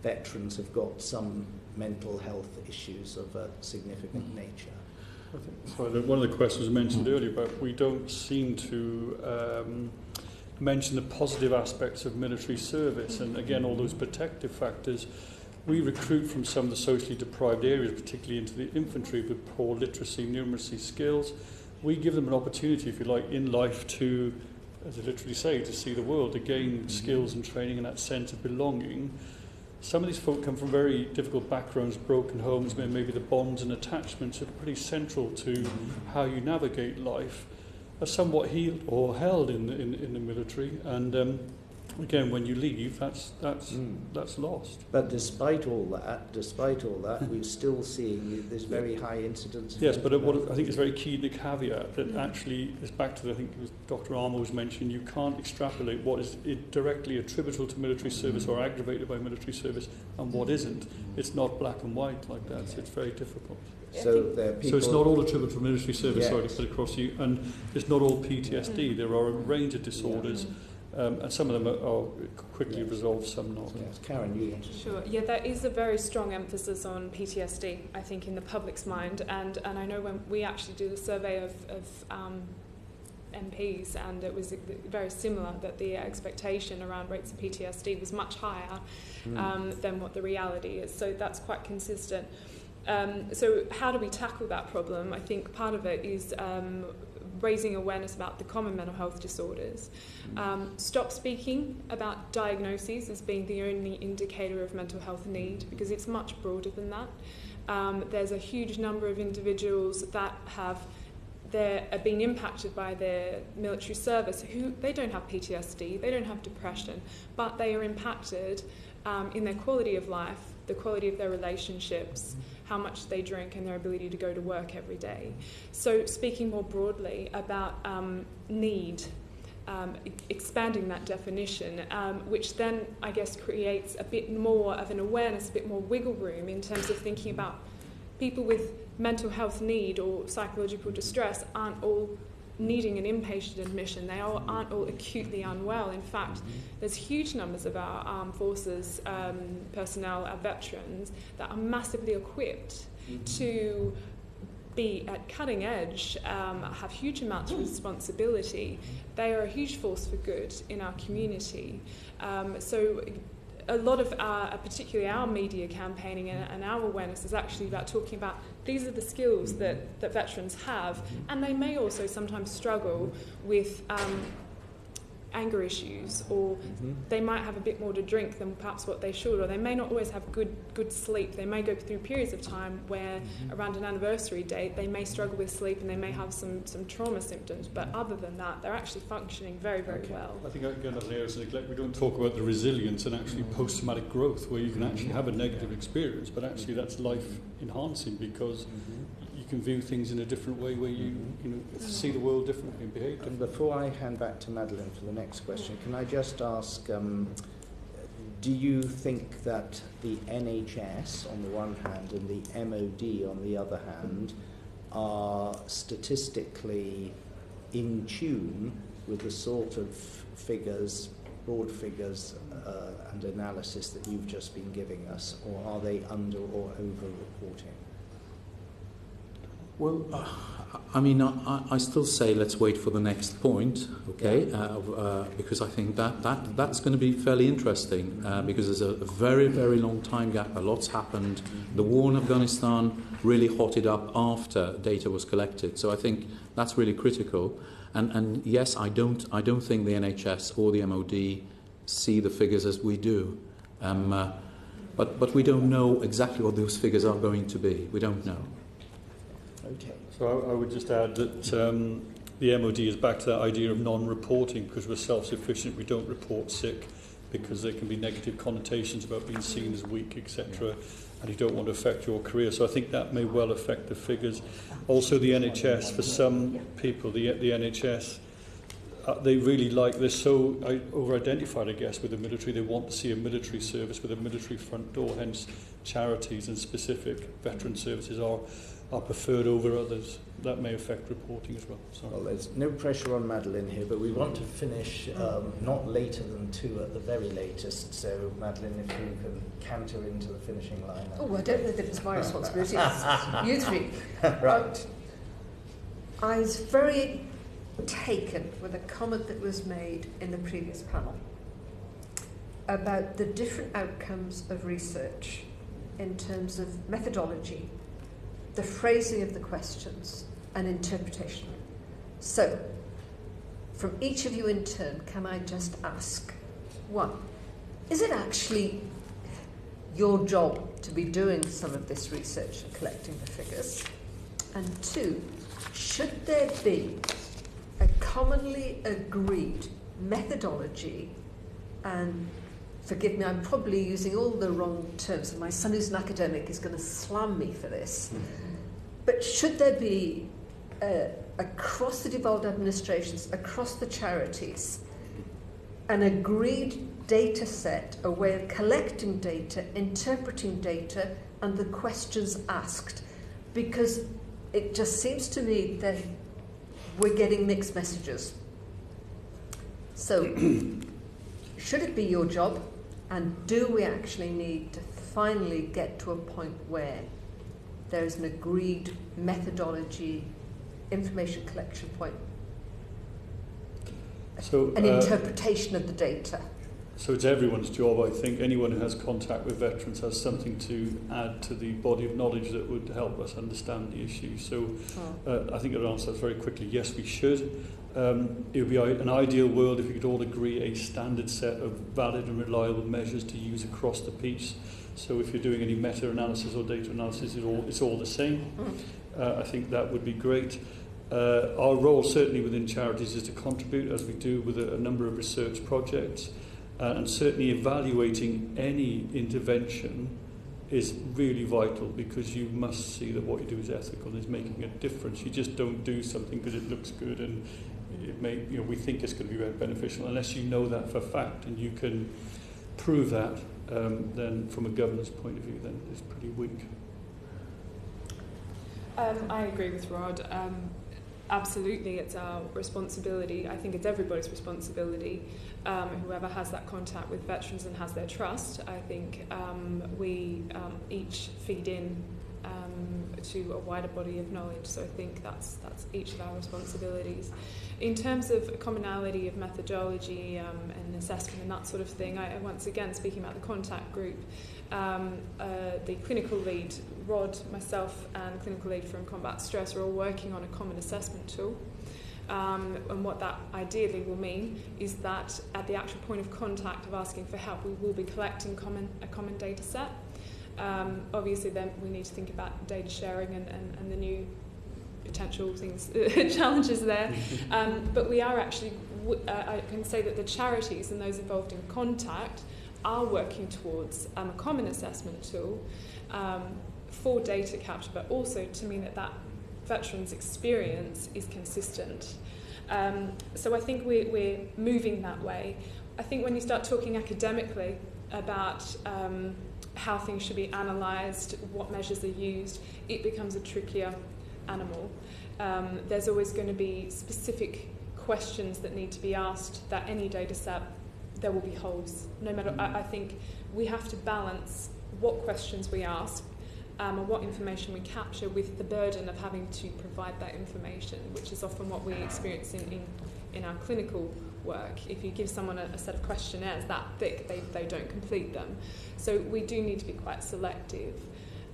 veterans have got some mental health issues of a significant nature? So one of the questions mentioned earlier, but we don't seem to mention the positive aspects of military service, and again, all those protective factors. We recruit from some of the socially deprived areas, particularly into the infantry, with poor literacy, numeracy skills. We give them an opportunity, if you like, in life to, as I literally say, to see the world, to gain skills and training and that sense of belonging. Some of these folk come from very difficult backgrounds, broken homes, where maybe the bonds and attachments are pretty central to how you navigate life, are somewhat healed or held in the military. And again, when you leave, that's lost. But despite all that, we're still seeing this very high incidence. Yes, but what I think is very key, the caveat that actually is back to, I think it was Dr. Armour's mentioned, you can't extrapolate what is directly attributable to military service or aggravated by military service and what isn't. It's not black and white like that, so it's very difficult. So there are people, so it's not all attributable to military service, yes. sorry to put it across you, and it's not all PTSD. There are a range of disorders, and some of them are quickly resolved, some not. Yes. Karen, you want to... Sure. Yeah, there is a very strong emphasis on PTSD, I think, in the public's mind, and I know when we actually did a survey of MPs, and it was very similar, that the expectation around rates of PTSD was much higher than what the reality is. So that's quite consistent. So how do we tackle that problem? I think part of it is raising awareness about the common mental health disorders. Stop speaking about diagnoses as being the only indicator of mental health need, because it's much broader than that. There's a huge number of individuals that have been impacted by their military service who they don't have PTSD, they don't have depression, but they are impacted in their quality of life, the quality of their relationships, how much they drink, and their ability to go to work every day. So speaking more broadly about need, expanding that definition, which then, I guess, creates a bit more of an awareness, a bit more wiggle room in terms of thinking about people with mental health need or psychological distress aren't all needing an inpatient admission. They aren't all acutely unwell. In fact, there's huge numbers of our armed forces personnel, our veterans, that are massively equipped to be at cutting edge, have huge amounts of responsibility. They are a huge force for good in our community. So a lot of particularly our media campaigning and our awareness is actually about talking about these are the skills that veterans have, and they may also sometimes struggle with anger issues, or they might have a bit more to drink than perhaps what they should, or they may not always have good sleep. They may go through periods of time where around an anniversary date they may struggle with sleep and they may have some trauma symptoms, but other than that they're actually functioning very, very well. I think again that layers of neglect. We don't talk about the resilience and actually post-traumatic growth, where you can actually have a negative experience, but actually that's life enhancing, because you can view things in a different way, where you see the world differently and behave differently. And before I hand back to Madeline for the next question, can I just ask, do you think that the NHS on the one hand and the MOD on the other hand are statistically in tune with the sort of figures, broad figures and analysis that you've just been giving us, or are they under or over reporting? Well, I mean, I still say let's wait for the next point, okay? Because I think that's going to be fairly interesting, because there's a very, very long time gap. A lot's happened. The war in Afghanistan really hotted up after data was collected. So I think that's really critical. And yes, I don't think the NHS or the MOD see the figures as we do. But we don't know exactly what those figures are going to be. We don't know. Okay. So I would just add that the MOD is back to that idea of non-reporting, because we're self-sufficient. We don't report sick because there can be negative connotations about being seen as weak, etc. And you don't want to affect your career. So I think that may well affect the figures. Also, the NHS, for some people, the NHS, they really they're so over-identified, I guess, with the military. They want to see a military service with a military front door. Hence, charities and specific veteran services are preferred over others. That may affect reporting as well. Sorry. Well, there's no pressure on Madeline here, but we want to finish not later than 2 at the very latest. So, Madeline, if you can canter into the finishing line. Oh, I don't know that it's my responsibility. It's you three. Right. I was very taken with a comment that was made in the previous panel about the different outcomes of research in terms of methodology, the phrasing of the questions, and interpretation. So, from each of you in turn, can I just ask, 1, is it actually your job to be doing some of this research and collecting the figures? And 2, should there be a commonly agreed methodology and forgive me, I'm probably using all the wrong terms, and my son who's an academic is going to slam me for this, but should there be, across the devolved administrations, across the charities, an agreed data set, a way of collecting data, interpreting data, and the questions asked? Because it just seems to me that we're getting mixed messages. So, should it be your job? And do we actually need to finally get to a point where there is an agreed methodology, information collection point, So, an interpretation of the data? So it's everyone's job, I think. Anyone who has contact with veterans has something to add to the body of knowledge that would help us understand the issue. So I think I'll answer that very quickly. Yes, we should. It would be an ideal world if we could all agree a standard set of valid and reliable measures to use across the piece. So if you're doing any meta-analysis or data analysis, it's all the same. I think that would be great. Our role, certainly within charities, is to contribute, as we do with a number of research projects. And certainly evaluating any intervention is really vital, because you must see that what you do is ethical and is making a difference. You just don't do something because it looks good and it may, we think it's going to be very beneficial. Unless you know that for a fact and you can prove that, then from a governance point of view, then it's pretty weak. I agree with Rod. Absolutely, it's our responsibility. I think it's everybody's responsibility. Whoever has that contact with veterans and has their trust, I think we each feed in to a wider body of knowledge. So I think that's each of our responsibilities. In terms of commonality of methodology and assessment and that sort of thing, I once again, speaking about the contact group, the clinical lead, Rod, myself, and clinical lead from Combat Stress are all working on a common assessment tool. And what that ideally will mean is that at the actual point of contact of asking for help, we will be collecting a common data set. Obviously, then we need to think about data sharing and the new potential things, challenges there. But we are actually, I can say that the charities and those involved in contact are working towards a common assessment tool for data capture, but also to mean that veterans' experience is consistent. So I think we're moving that way. I think when you start talking academically about how things should be analysed, what measures are used, it becomes a trickier animal. There's always going to be specific questions that need to be asked, that any data set, there will be holes. No matter, I think we have to balance what questions we ask and what information we capture with the burden of having to provide that information, which is often what we experience in our clinical work. If you give someone a set of questionnaires that thick, they don't complete them. So we do need to be quite selective.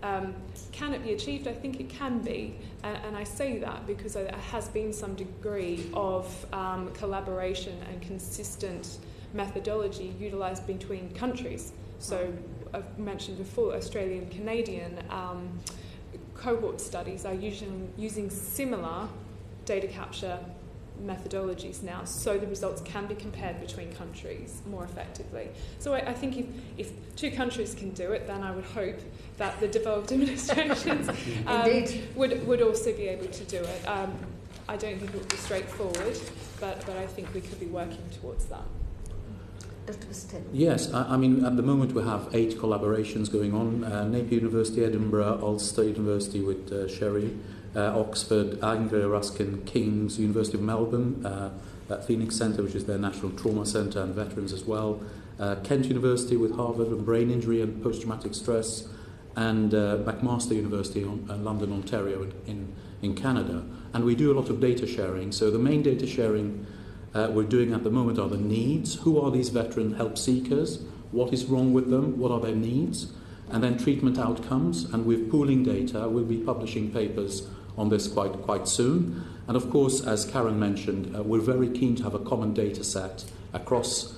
Can it be achieved? I think it can be, and I say that because there has been some degree of collaboration and consistent methodology utilised between countries. So I've mentioned before, Australian, Canadian cohort studies are using similar data capture methodologies now, so the results can be compared between countries more effectively. So I think if two countries can do it, then I would hope that the devolved administrations would also be able to do it. I don't think it would be straightforward, but I think we could be working towards that. Dr. Busuttil. Yes, I mean, at the moment we have 8 collaborations going on. Napier University, Edinburgh, Ulster University with Sherry, Oxford, Anglia Ruskin, King's, University of Melbourne, Phoenix Centre, which is their National Trauma Centre, and veterans as well, Kent University with Harvard and brain injury and post-traumatic stress, and McMaster University in London, Ontario in Canada. And we do a lot of data sharing. So the main data sharing we're doing at the moment are the needs. Who are these veteran help seekers? What is wrong with them? What are their needs? And then treatment outcomes. And with pooling data, we'll be publishing papers on this quite soon. And of course, as Karen mentioned, we're very keen to have a common data set across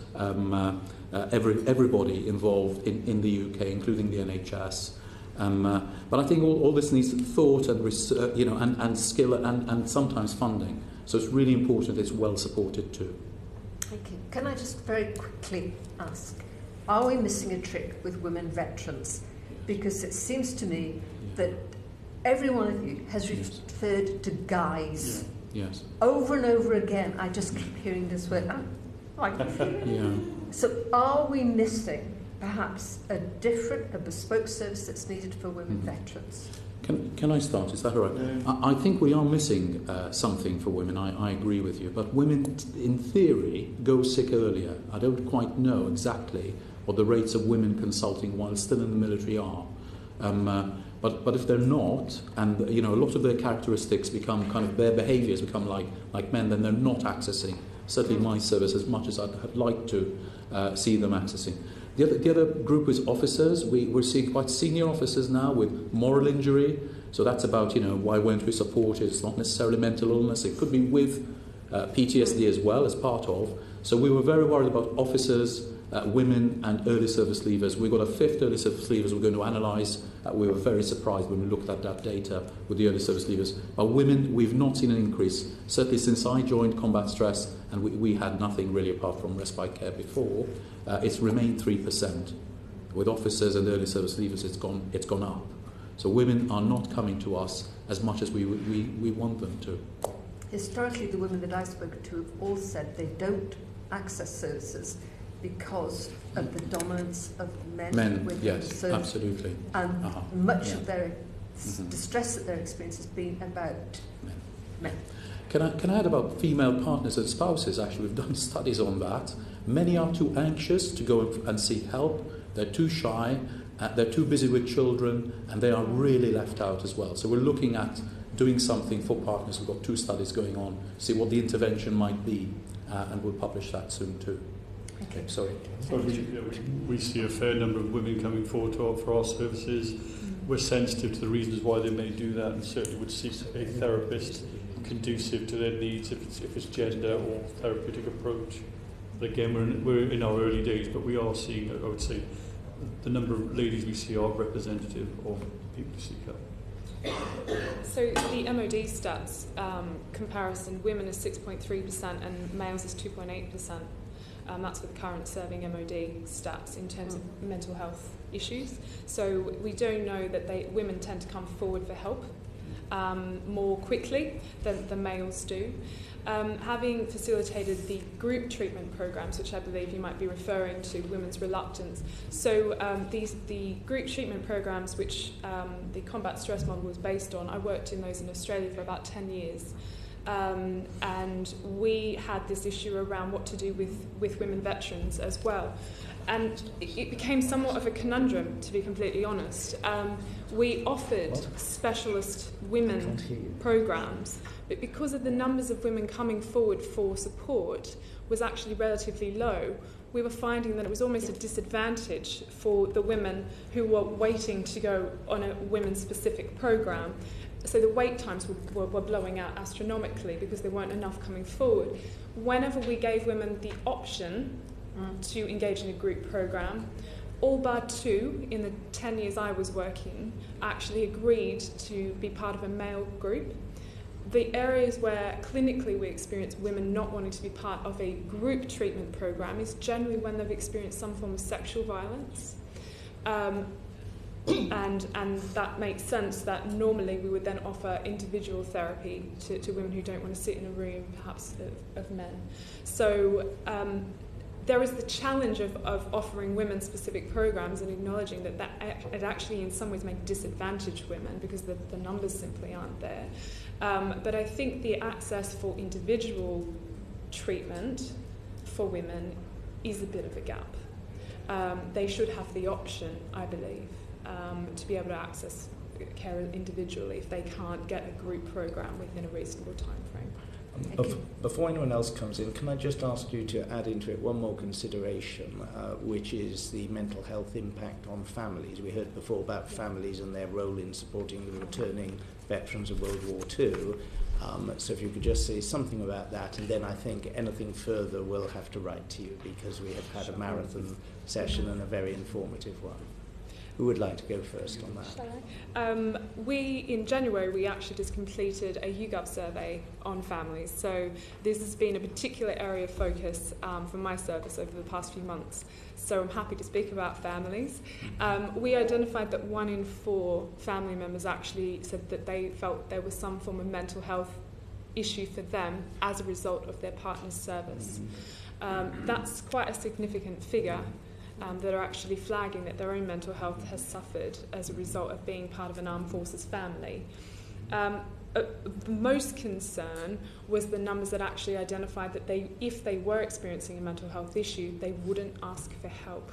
everybody involved in the UK, including the NHS. But I think all this needs thought and research, and skill and sometimes funding. So it's really important it's well supported too. Thank you. Can I just very quickly ask, are we missing a trick with women veterans? Because it seems to me that every one of you has referred to guys. Yes. Over and over again, I just keep hearing this word. So are we missing perhaps a bespoke service that's needed for women veterans? Can I start? Is that all right? I think we are missing something for women. I agree with you. But women, in theory, go sick earlier. I don't quite know exactly what the rates of women consulting while still in the military are. But if they're not, and a lot of their characteristics become their behaviours become like men, then they're not accessing, certainly my service, as much as I'd like to see them accessing. The other group is officers. We're seeing quite senior officers now with moral injury. So that's about, why weren't we supported? It's not necessarily mental illness. It could be with PTSD as well as part of. So we were very worried about officers, women and early service leavers. We've got a fifth early service leavers we're going to analyse. We were very surprised when we looked at that data with the early service leavers. But women, we've not seen an increase. Certainly since I joined combat stress, and we had nothing really apart from respite care before, it's remained 3%. With officers and early service leavers, it's gone up. So women are not coming to us as much as we want them to. Historically, the women that I've spoken to have all said they don't access services because of the dominance of men with yes, them. absolutely. And much of their distress that they're experiencing has been about men. Can I add about female partners and spouses? Actually, we've done studies on that. Many are too anxious to go and seek help. They're too shy. They're too busy with children, and they are really left out as well. So we're looking at doing something for partners. We've got 2 studies going on, see what the intervention might be, and we'll publish that soon too. Okay, sorry. So we see a fair number of women coming forward for our services. We're sensitive to the reasons why they may do that, and certainly would seek a therapist conducive to their needs, if it's gender or therapeutic approach. But again, we're in our early days, but we are seeing, I would say, the number of ladies we see are representative of people who seek help. So the MOD stats comparison, women is 6.3% and males is 2.8%. That's with current serving MOD stats in terms of mental health issues. So we do know that women tend to come forward for help more quickly than the males do. Having facilitated the group treatment programs, which I believe you might be referring to, women's reluctance. So the group treatment programs, which the combat stress model was based on, I worked in those in Australia for about 10 years. And we had this issue around what to do with women veterans as well. And it became somewhat of a conundrum, to be completely honest. We offered specialist women programs, but because of the numbers of women coming forward for support was actually relatively low, we were finding that it was almost a disadvantage for the women who were waiting to go on a women-specific program. So the wait times were blowing out astronomically because there weren't enough coming forward. Whenever we gave women the option to engage in a group program, all but 2 in the 10 years I was working actually agreed to be part of a male group. The areas where clinically we experience women not wanting to be part of a group treatment program is generally when they've experienced some form of sexual violence. And that makes sense that normally we would then offer individual therapy to women who don't want to sit in a room, perhaps, of men. So there is the challenge of offering women-specific programs and acknowledging that it actually in some ways may disadvantage women because the numbers simply aren't there. But I think the access for individual treatment for women is a bit of a gap. They should have the option, I believe, to be able to access care individually if they can't get a group program within a reasonable time frame. Before anyone else comes in, can I just ask you to add into it one more consideration, which is the mental health impact on families. We heard before about families and their role in supporting the returning veterans of World War II. So if you could just say something about that, and then I think anything further we'll have to write to you because we have had a marathon session and a very informative one. Who would like to go first on that? Shall I? In January, we actually just completed a YouGov survey on families. So this has been a particular area of focus for my service over the past few months. So I'm happy to speak about families. We identified that 1 in 4 family members actually said that they felt there was some form of mental health issue for them as a result of their partner's service. That's quite a significant figure. That are actually flagging that their own mental health has suffered as a result of being part of an armed forces family. The most concern was the numbers that actually identified that if they were experiencing a mental health issue, they wouldn't ask for help.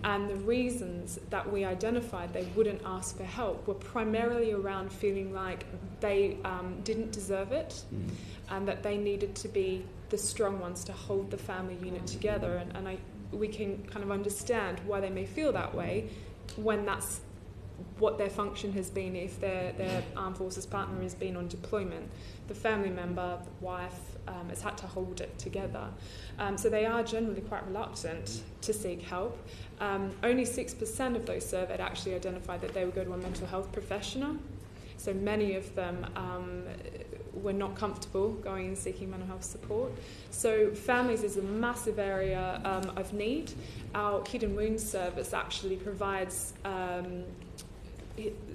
And the reasons that we identified they wouldn't ask for help were primarily around feeling like they didn't deserve it, and that they needed to be the strong ones to hold the family unit together. And we can kind of understand why they may feel that way when that's what their function has been. If their armed forces partner has been on deployment, the family member, the wife, has had to hold it together. So they are generally quite reluctant to seek help. Only 6% of those surveyed actually identified that they would go to a mental health professional. So many of them were not comfortable going and seeking mental health support. So families is a massive area of need. Our hidden wounds service actually provides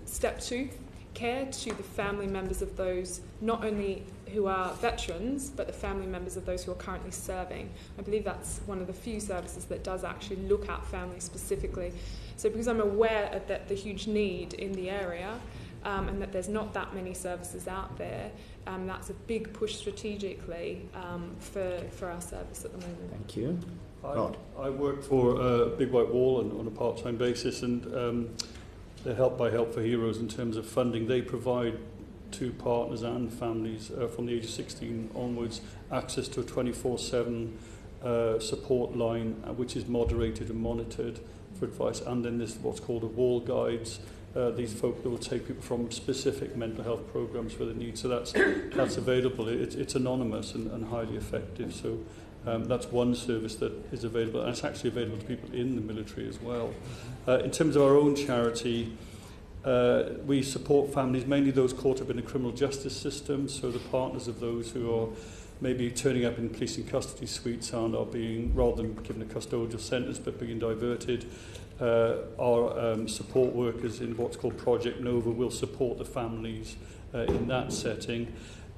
step 2 care to the family members of those not only who are veterans, but the family members of those who are currently serving. I believe that's one of the few services that does actually look at families specifically. So because I'm aware of the huge need in the area, and that there's not that many services out there, that's a big push strategically for our service at the moment. Thank you. I work for Big White Wall on a part-time basis, and they're Help by Help for Heroes in terms of funding. They provide to partners and families from the age of 16 onwards access to a 24/7 support line, which is moderated and monitored for advice. And then there's what's called a wall guides. These folk that will take people from specific mental health programs for the need. So that's available. It's anonymous and highly effective. So that's one service that is available, and it's actually available to people in the military as well. In terms of our own charity, we support families, mainly those caught up in the criminal justice system. So the partners of those who are maybe turning up in police and custody suites and are being, rather than given a custodial sentence, but being diverted. Our support workers in what's called Project Nova will support the families in that setting.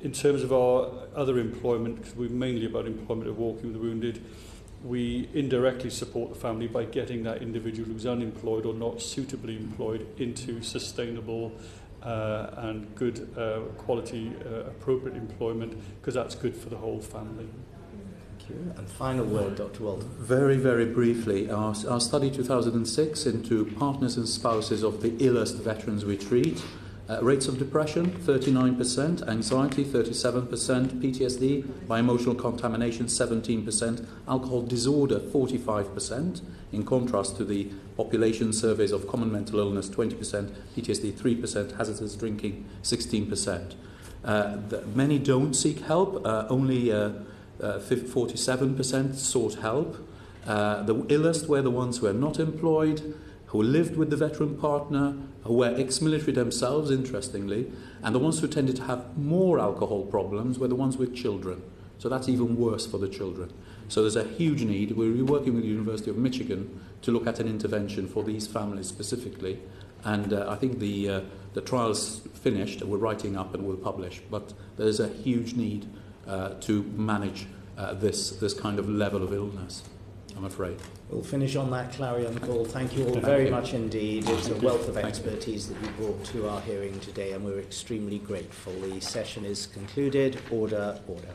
In terms of our other employment, because we're mainly about employment of walking with the wounded, we indirectly support the family by getting that individual who's unemployed or not suitably employed into sustainable and good quality appropriate employment, because that's good for the whole family. And final word, Dr. Walton. Very, very briefly, our study 2006 into partners and spouses of the illest veterans we treat. Rates of depression, 39%, anxiety, 37%, PTSD, by emotional contamination, 17%, alcohol disorder, 45%, in contrast to the population surveys of common mental illness, 20%, PTSD, 3%, hazardous drinking, 16%. Many don't seek help, only 47% sought help. The illest were the ones who are not employed, who lived with the veteran partner, who were ex-military themselves, interestingly, and the ones who tended to have more alcohol problems were the ones with children. So that's even worse for the children. So there's a huge need. We're working with the University of Michigan to look at an intervention for these families specifically. And I think the trial's finished, we're writing up and we'll publish. But there's a huge need to manage this kind of level of illness, I'm afraid. We'll finish on that clarion call. Thank you all very much indeed. It's a wealth of expertise that you brought to our hearing today, and we're extremely grateful. The session is concluded. Order, order.